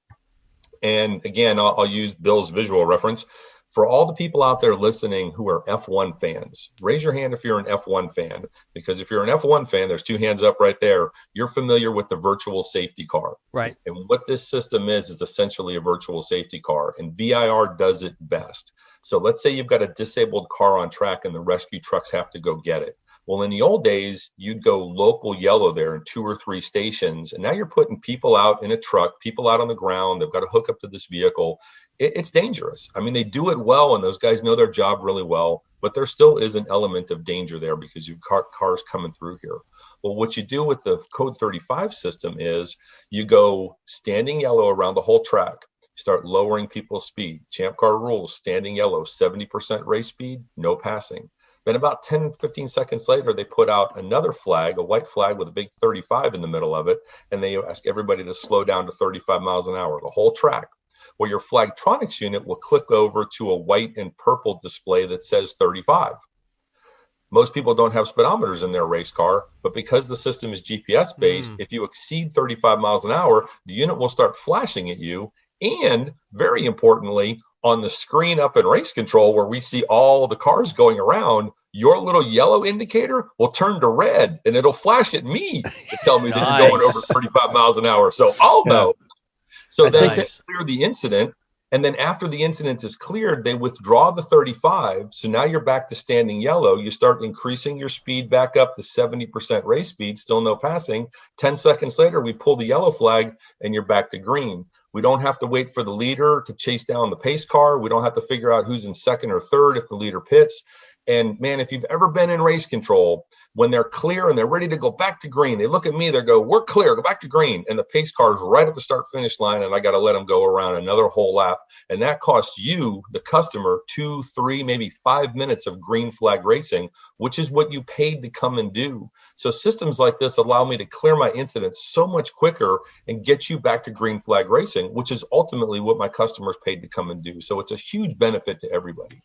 And again, I'll use Bill's visual reference. For all the people out there listening who are F1 fans, raise your hand if you're an F1 fan, because if you're an F1 fan, there's two hands up right there. You're familiar with the virtual safety car. Right. And what this system is essentially a virtual safety car, and VIR does it best. So let's say you've got a disabled car on track and the rescue trucks have to go get it. Well, in the old days, you'd go local yellow there in 2 or 3 stations. And now you're putting people out in a truck, people out on the ground. They've got to hook up to this vehicle. It's dangerous. I mean, they do it well, and those guys know their job really well. But there still is an element of danger there because you've got cars coming through here. Well, what you do with the Code 35 system is you go standing yellow around the whole track. Start lowering people's speed. ChampCar rules, standing yellow, 70% race speed, no passing. Then about 10, 15 seconds later, they put out another flag, a white flag with a big 35 in the middle of it, and they ask everybody to slow down to 35 miles an hour, the whole track. Well, your Flagtronics unit will click over to a white and purple display that says 35. Most people don't have speedometers in their race car, but because the system is GPS based, if you exceed 35 miles an hour, the unit will start flashing at you. And very importantly, on the screen up in race control where we see all the cars going around, your little yellow indicator will turn to red and it'll flash at me to tell me that you're going over 35 miles an hour. So I'll know. So then they clear the incident. And then after the incident is cleared, they withdraw the 35. So now you're back to standing yellow. You start increasing your speed back up to 70% race speed, still no passing. 10 seconds later, we pull the yellow flag and you're back to green. We don't have to wait for the leader to chase down the pace car. We don't have to figure out who's in second or third if the leader pits. And man, if you've ever been in race control, when they're clear and they're ready to go back to green, they look at me, they go, we're clear, go back to green. And the pace car's right at the start finish line. And I got to let them go around another whole lap. And that costs you, the customer, 2, 3, maybe 5 minutes of green flag racing, which is what you paid to come and do. So systems like this allow me to clear my incidents so much quicker and get you back to green flag racing, which is ultimately what my customers paid to come and do. So it's a huge benefit to everybody.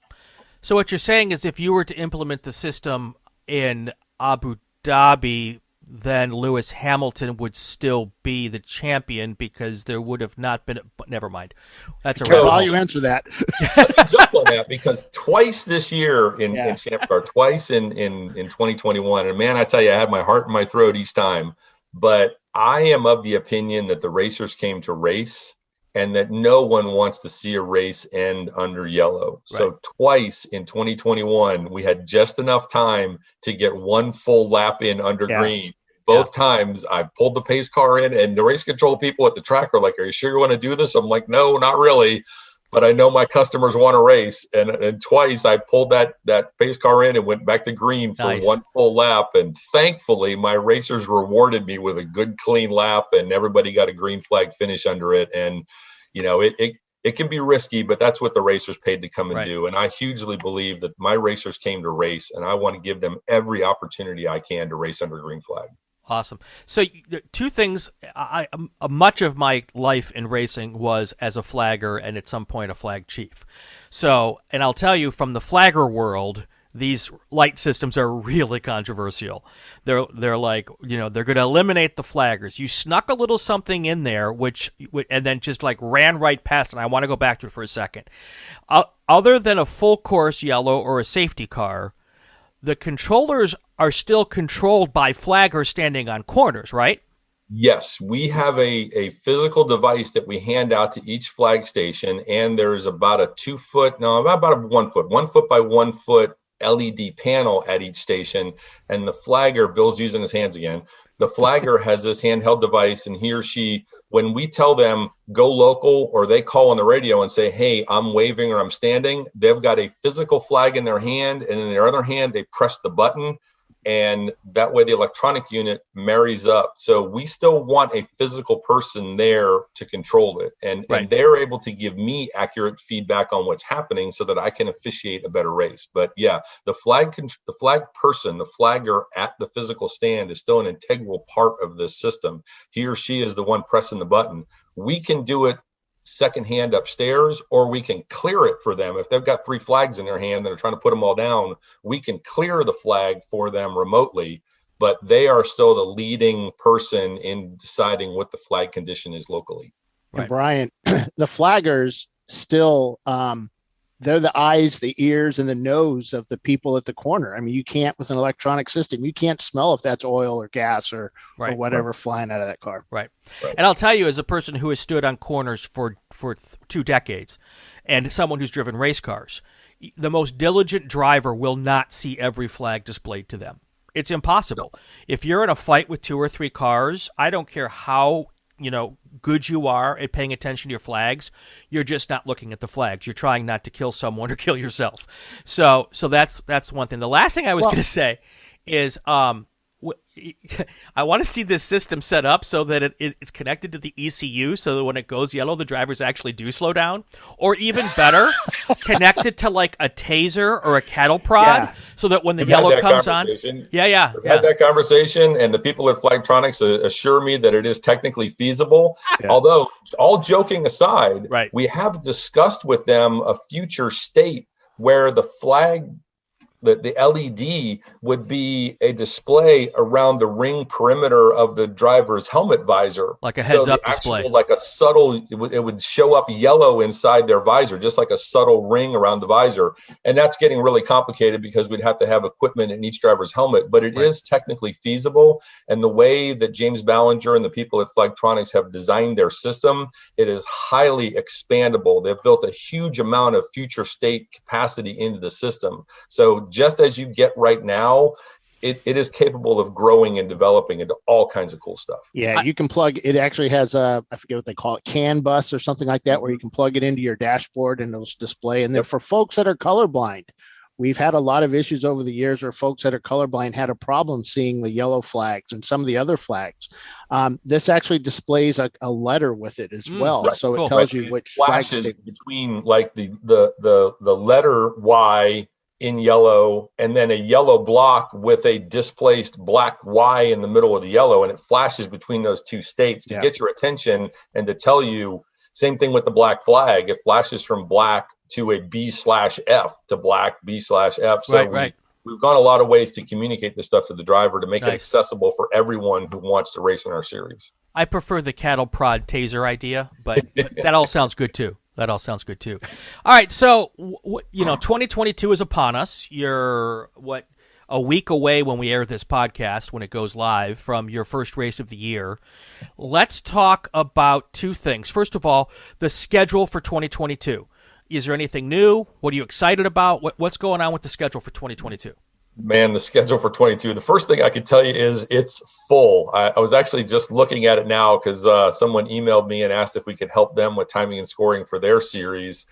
So what you're saying is if you were to implement the system in Abu Dhabi, then Lewis Hamilton would still be the champion because there would have not been never mind. That's a I'll you answer that. Jump on that because twice this year in ChampCar, twice in 2021, and man, I tell you, I had my heart in my throat each time. But I am of the opinion that the racers came to race and that no one wants to see a race end under yellow. Right. So twice in 2021, we had just enough time to get one full lap in under green. Both times I pulled the pace car in and the race control people at the track are like, are you sure you want to do this? I'm like, no, not really. But I know my customers want to race. And twice I pulled that pace car in and went back to green for one full lap. And thankfully, my racers rewarded me with a good, clean lap and everybody got a green flag finish under it. And, you know, it can be risky, but that's what the racers paid to come and do. And I hugely believe that my racers came to race and I want to give them every opportunity I can to race under green flag. Awesome. So 2 things, much of my life in racing was as a flagger and at some point a flag chief. So, and I'll tell you from the flagger world, these light systems are really controversial. They're like, you know, they're going to eliminate the flaggers. You snuck a little something in there, and then just like ran right past, and I want to go back to it for a second. Other than a full course yellow or a safety car, the controllers are still controlled by flaggers standing on corners, right? Yes, we have a physical device that we hand out to each flag station, and there's about a 1 foot by 1 foot LED panel at each station. And the flagger, Bill's using his hands again, the flagger has this handheld device, and he or she, when we tell them go local or they call on the radio and say, hey, I'm waving or I'm standing, they've got a physical flag in their hand, and in their other hand, they press the button. And that way the electronic unit marries up. So we still want a physical person there to control it. And they're able to give me accurate feedback on what's happening so that I can officiate a better race. But yeah, the flag person, the flagger at the physical stand is still an integral part of this system. He or she is the one pressing the button. We can do it secondhand upstairs, or we can clear it for them. If they've got 3 flags in their hand and they're trying to put them all down, we can clear the flag for them remotely, but they are still the leading person in deciding what the flag condition is locally. Right. And Brian, the flaggers still, they're the eyes, the ears, and the nose of the people at the corner. I mean, you can't, with an electronic system, you can't smell if that's oil or gas or whatever flying out of that car. Right. And I'll tell you, as a person who has stood on corners for 2 decades and someone who's driven race cars, the most diligent driver will not see every flag displayed to them. It's impossible. If you're in a fight with 2 or 3 cars, I don't care how good you are at paying attention to your flags, you're just not looking at the flags. You're trying not to kill someone or kill yourself. So that's one thing. The last thing I was going to say is I want to see this system set up so that it's connected to the ECU, so that when it goes yellow, the drivers actually do slow down. Or even better, connected to like a taser or a cattle prod, so that when the yellow comes on. We've had that conversation, and the people at Flagtronics assure me that it is technically feasible. Although, all joking aside, we have discussed with them a future state where the flag, the LED would be a display around the ring perimeter of the driver's helmet visor. Like a heads-up display. Like a subtle, it would show up yellow inside their visor, just like a subtle ring around the visor. And that's getting really complicated because we'd have to have equipment in each driver's helmet, but it is technically feasible. And the way that James Ballinger and the people at Flagtronics have designed their system, it is highly expandable. They've built a huge amount of future state capacity into the system. So just as you get right now, it is capable of growing and developing into all kinds of cool stuff. Yeah, you can plug, it actually has I forget what they call it, CAN bus or something like that, where you can plug it into your dashboard and it'll display. And then for folks that are colorblind, we've had a lot of issues over the years where folks that are colorblind had a problem seeing the yellow flags and some of the other flags. This actually displays a letter with it as well. So it tells you which flashes between like the letter Y in yellow and then a yellow block with a displaced black Y in the middle of the yellow, and it flashes between those 2 states to get your attention and to tell you. Same thing with the black flag, it flashes from black to a B/F to black B/F. So we've gone a lot of ways to communicate this stuff to the driver to make it accessible for everyone who wants to race in our series. I prefer the cattle prod taser idea, but that all sounds good too. All right, so 2022 is upon us. You're a week away when we air this podcast, when it goes live, from your first race of the year. Let's talk about 2 things. First of all, the schedule for 2022. Is there anything new? What are you excited about? What's going on with the schedule for 2022? Man, the schedule for 22. The first thing I could tell you is it's full. I was actually just looking at it now because someone emailed me and asked if we could help them with timing and scoring for their series,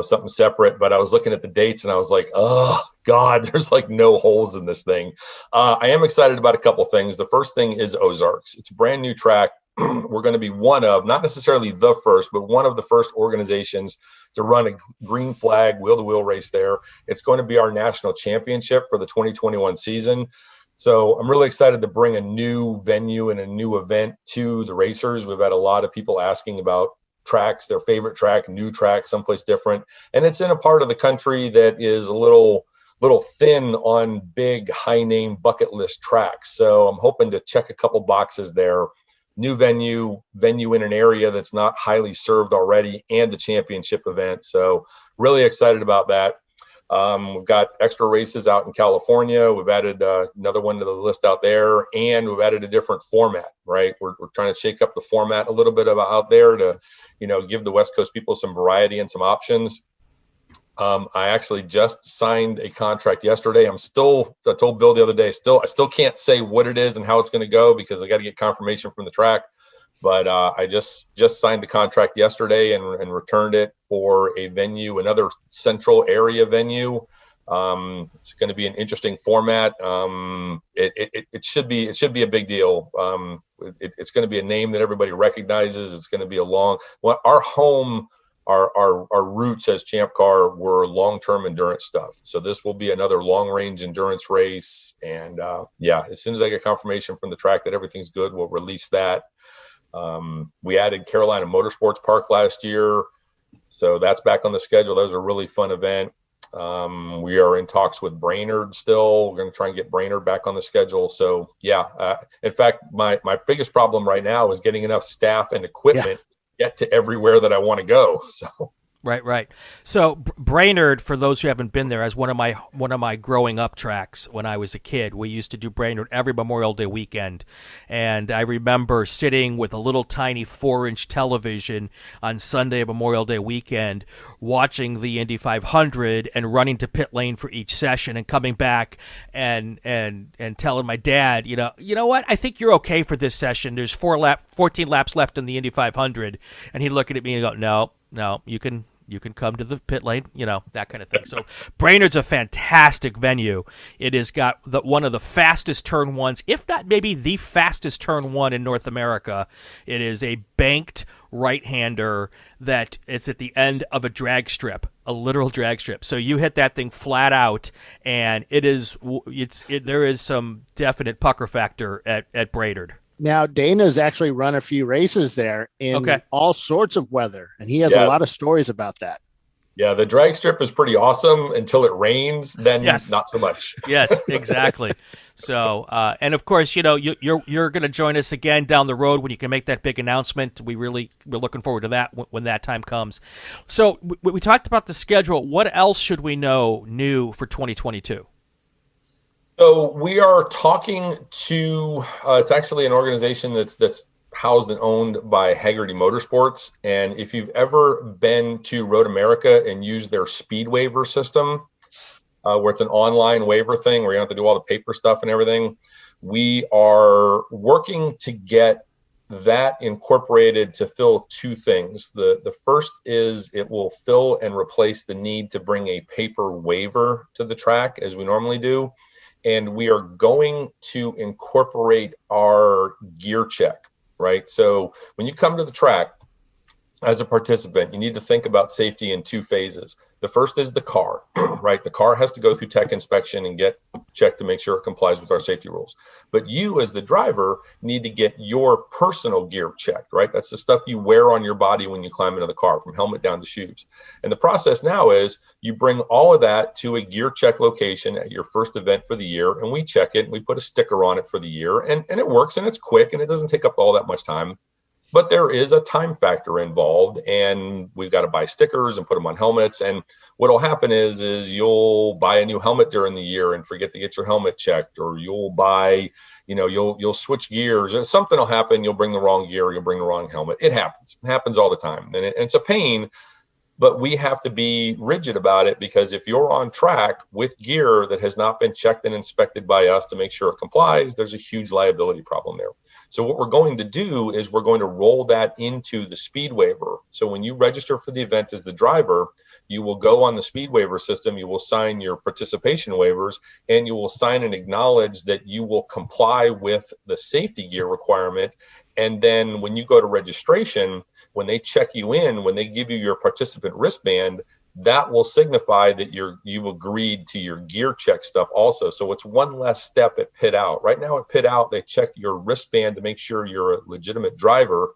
something separate. But I was looking at the dates and I was like, oh, God, there's like no holes in this thing. I am excited about a couple things. The first thing is Ozarks. It's a brand new track. We're going to be one of, not necessarily the first, but one of the first organizations to run a green flag wheel-to-wheel race there. It's going to be our national championship for the 2021 season. So I'm really excited to bring a new venue and a new event to the racers. We've had a lot of people asking about tracks, their favorite track, new track, someplace different. And it's in a part of the country that is a little thin on big, high-name bucket list tracks. So I'm hoping to check a couple boxes there. New venue in an area that's not highly served already, and the championship event. So really excited about that. We've got extra races out in California. We've added another one to the list out there, and we've added a different format, right? We're trying to shake up the format a little bit out there to, give the West Coast people some variety and some options. I actually just signed a contract yesterday. I told Bill the other day, I still can't say what it is and how it's going to go because I got to get confirmation from the track. But I just signed the contract yesterday and returned it for a venue, another central area venue. It's going to be an interesting format. It should be a big deal. It's going to be a name that everybody recognizes. It's going to be our roots as ChampCar were long-term endurance stuff. So this will be another long-range endurance race. And as soon as I get confirmation from the track that everything's good, we'll release that. We added Carolina Motorsports Park last year, so that's back on the schedule. That was a really fun event. We are in talks with Brainerd still. We're going to try and get Brainerd back on the schedule. So yeah, in fact, my biggest problem right now is getting enough staff and equipment to get to everywhere that I want to go. So. Right. So Brainerd, for those who haven't been there, as one of my growing up tracks when I was a kid. We used to do Brainerd every Memorial Day weekend, and I remember sitting with a little tiny 4-inch television on Sunday Memorial Day weekend, watching the Indy 500 and running to pit lane for each session, and coming back and telling my dad, you know what, I think you're okay for this session. There's 14 laps left in the Indy 500, and he'd look at me and go, no, you can come to the pit lane, that kind of thing. So Brainerd's a fantastic venue. It has got one of the fastest turn ones, if not maybe the fastest turn one in North America. It is a banked right-hander that it's at the end of a drag strip, a literal drag strip. So you hit that thing flat out, and there is some definite pucker factor at Brainerd. Now, Dana's actually run a few races there in all sorts of weather, and he has a lot of stories about that. Yeah, the drag strip is pretty awesome until it rains, then not so much. Yes, exactly. So, and of course, you're going to join us again down the road when you can make that big announcement. We're looking forward to that when that time comes. So we talked about the schedule. What else should we know new for 2022? So we are talking to, it's actually an organization that's housed and owned by Hagerty Motorsports. And if you've ever been to Road America and used their speed waiver system, where it's an online waiver thing where you don't have to do all the paper stuff and everything, we are working to get that incorporated to fill two things. The first is it will fill and replace the need to bring a paper waiver to the track as we normally do. And we are going to incorporate our gear check, right? So when you come to the track as a participant, you need to think about safety in two phases. The first is the car, right? The car has to go through tech inspection and get checked to make sure it complies with our safety rules. But you as the driver need to get your personal gear checked, right? That's the stuff you wear on your body when you climb into the car, from helmet down to shoes. And the process now is you bring all of that to a gear check location at your first event for the year, and we check it, and we put a sticker on it for the year, and it works, and it's quick, and it doesn't take up all that much time. But there is a time factor involved, and we've got to buy stickers and put them on helmets. And what'll happen is you'll buy a new helmet during the year and forget to get your helmet checked, or you'll buy, you'll switch gears, or something will happen. You'll bring the wrong gear, or you'll bring the wrong helmet. It happens all the time, and it's a pain. But we have to be rigid about it, because if you're on track with gear that has not been checked and inspected by us to make sure it complies, there's a huge liability problem there. So what we're going to do is we're going to roll that into the speed waiver. So when you register for the event as the driver, you will go on the speed waiver system, you will sign your participation waivers, and you will sign and acknowledge that you will comply with the safety gear requirement. And then when you go to registration, when they check you in, when they give you your participant wristband, that will signify that you've agreed to your gear check stuff also. So it's one less step at pit out. Right now at pit out, they check your wristband to make sure you're a legitimate driver,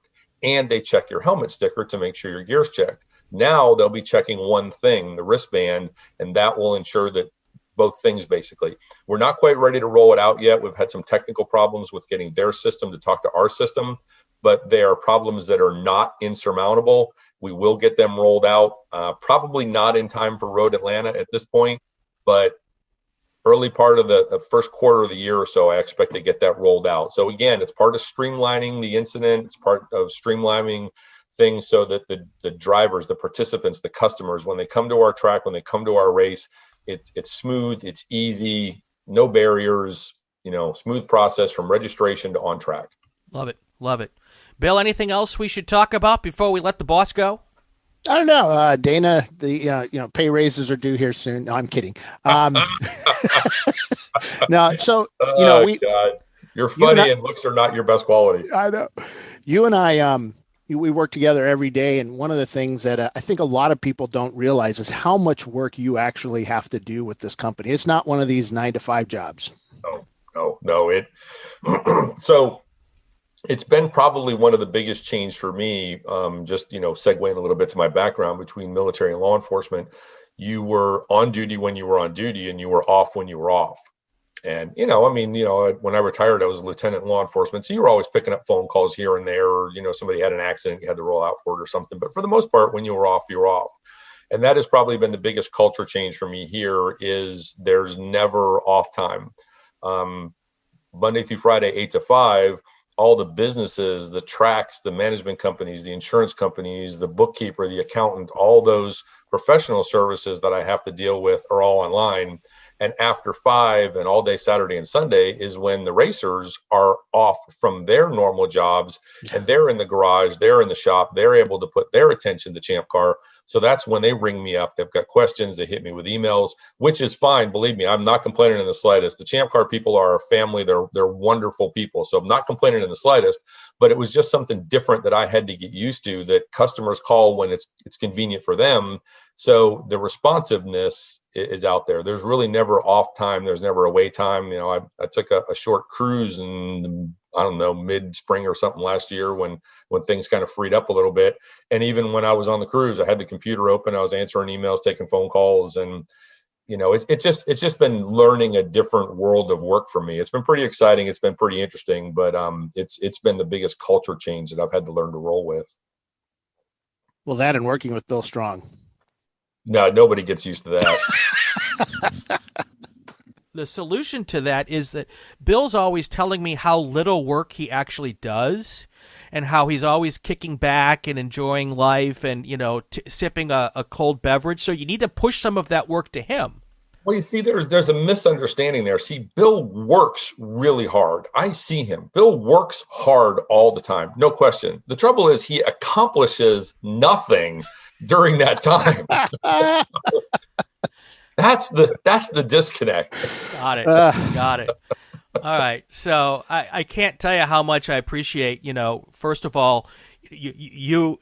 and they check your helmet sticker to make sure your gear's checked. Now they'll be checking one thing, the wristband, and that will ensure that both things basically. We're not quite ready to roll it out yet. We've had some technical problems with getting their system to talk to our system, but they are problems that are not insurmountable. We will get them rolled out, probably not in time for Road Atlanta at this point, but early part of the first quarter of the year or so, I expect to get that rolled out. So again, it's part of streamlining the incident. It's part of streamlining things so that the drivers, the participants, the customers, when they come to our track, when they come to our race, it's smooth, it's easy, no barriers, smooth process from registration to on track. Love it. Bill, anything else we should talk about before we let the boss go? I don't know, Dana. The pay raises are due here soon. No, I'm kidding. No, so God. You're funny, and looks are not your best quality. I know. You and I, we work together every day, and one of the things that I think a lot of people don't realize is how much work you actually have to do with this company. It's not one of these 9-to-5 jobs. No. So it's been probably one of the biggest change for me. Just, segueing a little bit to my background between military and law enforcement, you were on duty when you were on duty and you were off when you were off. And, when I retired, I was a lieutenant in law enforcement. So you were always picking up phone calls here and there, or, somebody had an accident, you had to roll out for it or something. But for the most part, when you were off, you were off. And that has probably been the biggest culture change for me here is there's never off time. Monday through Friday, 8 to 5, all the businesses, the tracks, the management companies, the insurance companies, the bookkeeper, the accountant, all those professional services that I have to deal with are all online. And after 5 and all day Saturday and Sunday is when the racers are off from their normal jobs and they're in the garage, they're in the shop, they're able to put their attention to ChampCar. So that's when they ring me up. They've got questions. They hit me with emails, which is fine. Believe me, I'm not complaining in the slightest. The ChampCar people are a family. They're wonderful people. So I'm not complaining in the slightest, but it was just something different that I had to get used to, that customers call when it's convenient for them. So the responsiveness is out there. There's really never off time. There's never away time. I took a short cruise in, I don't know, mid-spring or something last year when things kind of freed up a little bit. And even when I was on the cruise, I had the computer open. I was answering emails, taking phone calls. And, it's just been learning a different world of work for me. It's been pretty exciting. It's been pretty interesting, but it's been the biggest culture change that I've had to learn to roll with. Well, that and working with Bill Strong. No, nobody gets used to that. The solution to that is that Bill's always telling me how little work he actually does and how he's always kicking back and enjoying life and, sipping a cold beverage. So you need to push some of that work to him. Well, you see, there's a misunderstanding there. See, Bill works really hard. I see him. Bill works hard all the time. No question. The trouble is he accomplishes nothing during that time. That's the disconnect. Got it. Got it. All right. So I can't tell you how much I appreciate, first of all, you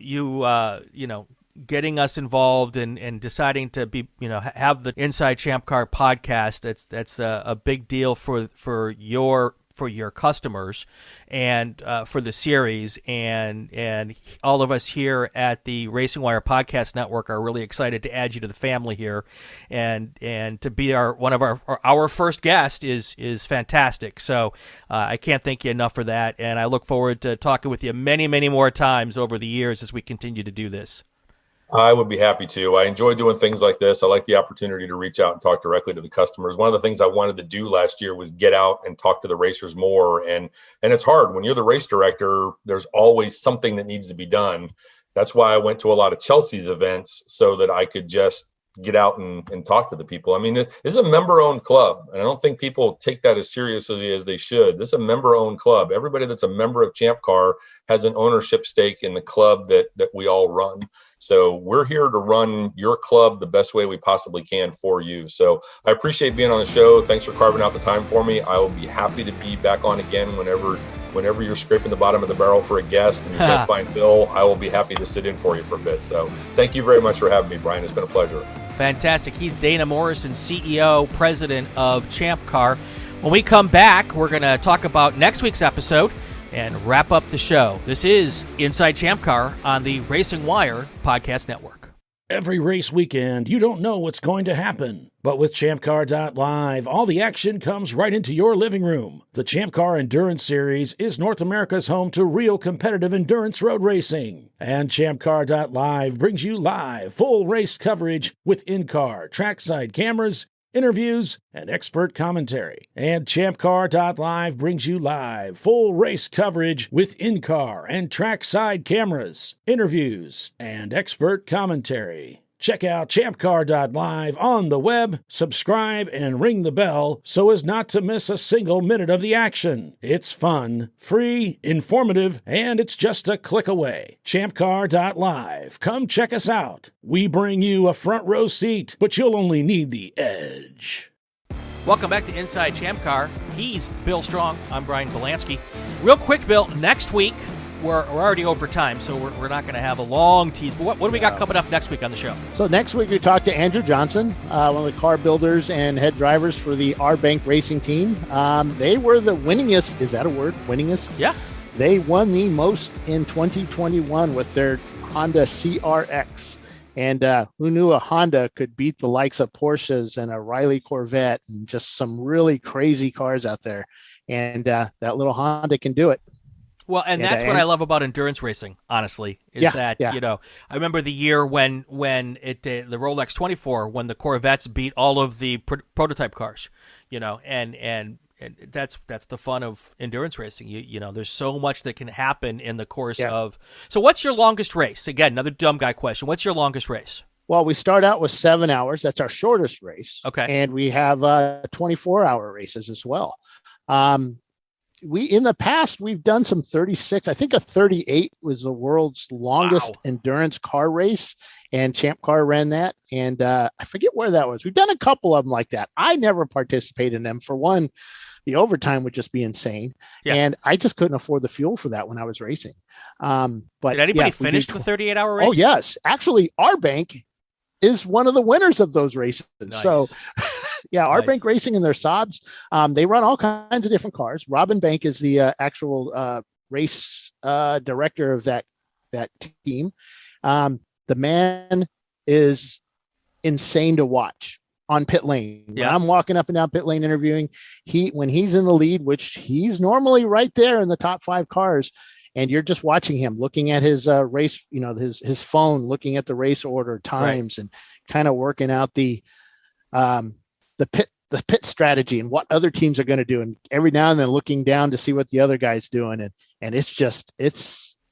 getting us involved and deciding to be, have the Inside ChampCar podcast. That's a big deal for your customers and for the series, and all of us here at the RacingWire Podcast Network are really excited to add you to the family here, and to be one of our first guest is fantastic. So I can't thank you enough for that, and I look forward to talking with you many, many more times over the years as we continue to do this. I would be happy to. I enjoy doing things like this. I like the opportunity to reach out and talk directly to the customers. One of the things I wanted to do last year was get out and talk to the racers more. And it's hard. When you're the race director, there's always something that needs to be done. That's why I went to a lot of Chelsea's events so that I could just get out and talk to the people. I mean, this is a member-owned club, and I don't think people take that as seriously as they should. This is a member-owned club. Everybody that's a member of ChampCar has an ownership stake in the club that we all run. So we're here to run your club the best way we possibly can for you. So I appreciate being on the show. Thanks for carving out the time for me. I will be happy to be back on again whenever you're scraping the bottom of the barrel for a guest and you can't find Bill. I will be happy to sit in for you for a bit. So thank you very much for having me, Brian. It's been a pleasure. Fantastic. He's Dana Morrison, CEO, president of ChampCar. When we come back, we're going to talk about next week's episode and wrap up the show. This is Inside ChampCar on the RacingWire Podcast Network. Every race weekend, you don't know what's going to happen. But with ChampCar.live, all the action comes right into your living room. The ChampCar Endurance Series is North America's home to real competitive endurance road racing. And ChampCar.live brings you live, full race coverage with in-car, trackside cameras, interviews, and expert commentary. And ChampCar.live brings you live, full race coverage with in-car and trackside cameras, interviews, and expert commentary. Check out ChampCar.live on the web, subscribe, and ring the bell so as not to miss a single minute of the action. It's fun, free, informative, and it's just a click away. ChampCar.live. Come check us out. We bring you a front row seat, but you'll only need the edge. Welcome back to Inside ChampCar. He's Bill Strong. I'm Brian Bielanski. Real quick, Bill, next week, we're already over time, so we're not going to have a long tease. But what do we got coming up next week on the show? So next week we talk to Andrew Johnson, one of the car builders and head drivers for the R Bank Racing team. They were the winningest. Is that a word? Winningest? Yeah. They won the most in 2021 with their Honda CRX. And who knew a Honda could beat the likes of Porsches and a Riley Corvette and just some really crazy cars out there. And that little Honda can do it. Well, and that's what I love about endurance racing, honestly, is that, you know, I remember the year when the Rolex 24, when the Corvettes beat all of the prototype cars, you know, and that's the fun of endurance racing. You know, there's so much that can happen in the course of. So what's your longest race? Again, another dumb guy question. What's your longest race? Well, we start out with 7 hours. That's our shortest race. Okay. And we have 24-hour races as well. In the past, we've done some 36. I think a 38 was the world's longest endurance car race, and ChampCar ran that. And I forget where that was. We've done a couple of them like that. I never participated in them. For one, the overtime would just be insane. Yeah. And I just couldn't afford the fuel for that when I was racing. But did anybody finish the 38-hour race? Oh, yes. Actually, our bank is one of the winners of those races. Nice. So our Bank Racing and their Saabs, they run all kinds of different cars. Robin Bank is the actual race director of that team. The man is insane to watch on pit lane. When I'm walking up and down pit lane interviewing, when he's in the lead, which he's normally right there in the top 5 cars, and you're just watching him looking at his race, you know, his phone, looking at the race order times and kind of working out the pit strategy and what other teams are going to do. And every now and then looking down to see what the other guy's doing. And it's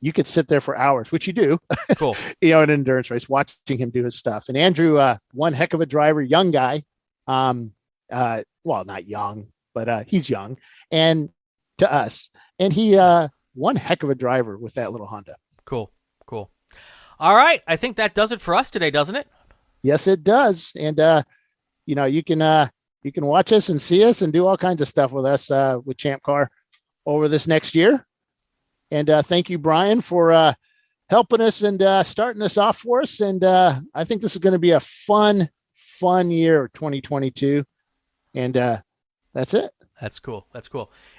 you could sit there for hours, which you do, cool. You know, in an endurance race, watching him do his stuff. And Andrew, one heck of a driver, young guy. Well, not young, but he's young and to us, and he, one heck of a driver with that little Honda. Cool. All right. I think that does it for us today, doesn't it? Yes, it does. And, you know, you can watch us and see us and do all kinds of stuff with us with ChampCar over this next year. And thank you, Brian, for helping us and starting this off for us. And I think this is going to be a fun year, 2022. And that's it. That's cool.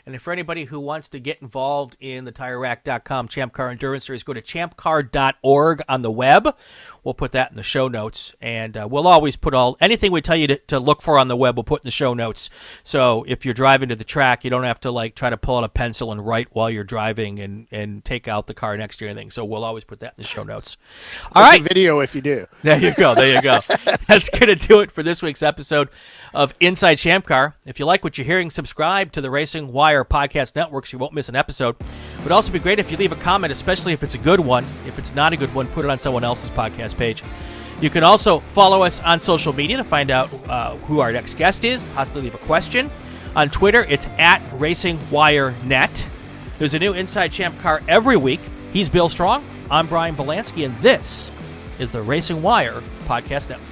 And for anybody who wants to get involved in the TireRack.com ChampCar Endurance Series, go to champcar.org on the web. We'll put that in the show notes. And we'll always put anything we tell you to look for on the web, we'll put in the show notes. So if you're driving to the track, you don't have to try to pull out a pencil and write while you're driving and take out the car next to you or anything. So we'll always put that in the show notes. All right. Video if you do. There you go. That's going to do it for this week's episode of Inside ChampCar. If you like what you're hearing, subscribe to the RacingWire Podcast Network so you won't miss an episode. It would also be great if you leave a comment, especially if it's a good one. If it's not a good one, put it on someone else's podcast page. You can also follow us on social media to find out who our next guest is, possibly leave a question. On Twitter, it's @RacingWireNet. There's a new Inside ChampCar every week. He's Bill Strong. I'm Brian Bielanski, and this is the Racing Wire Podcast Network.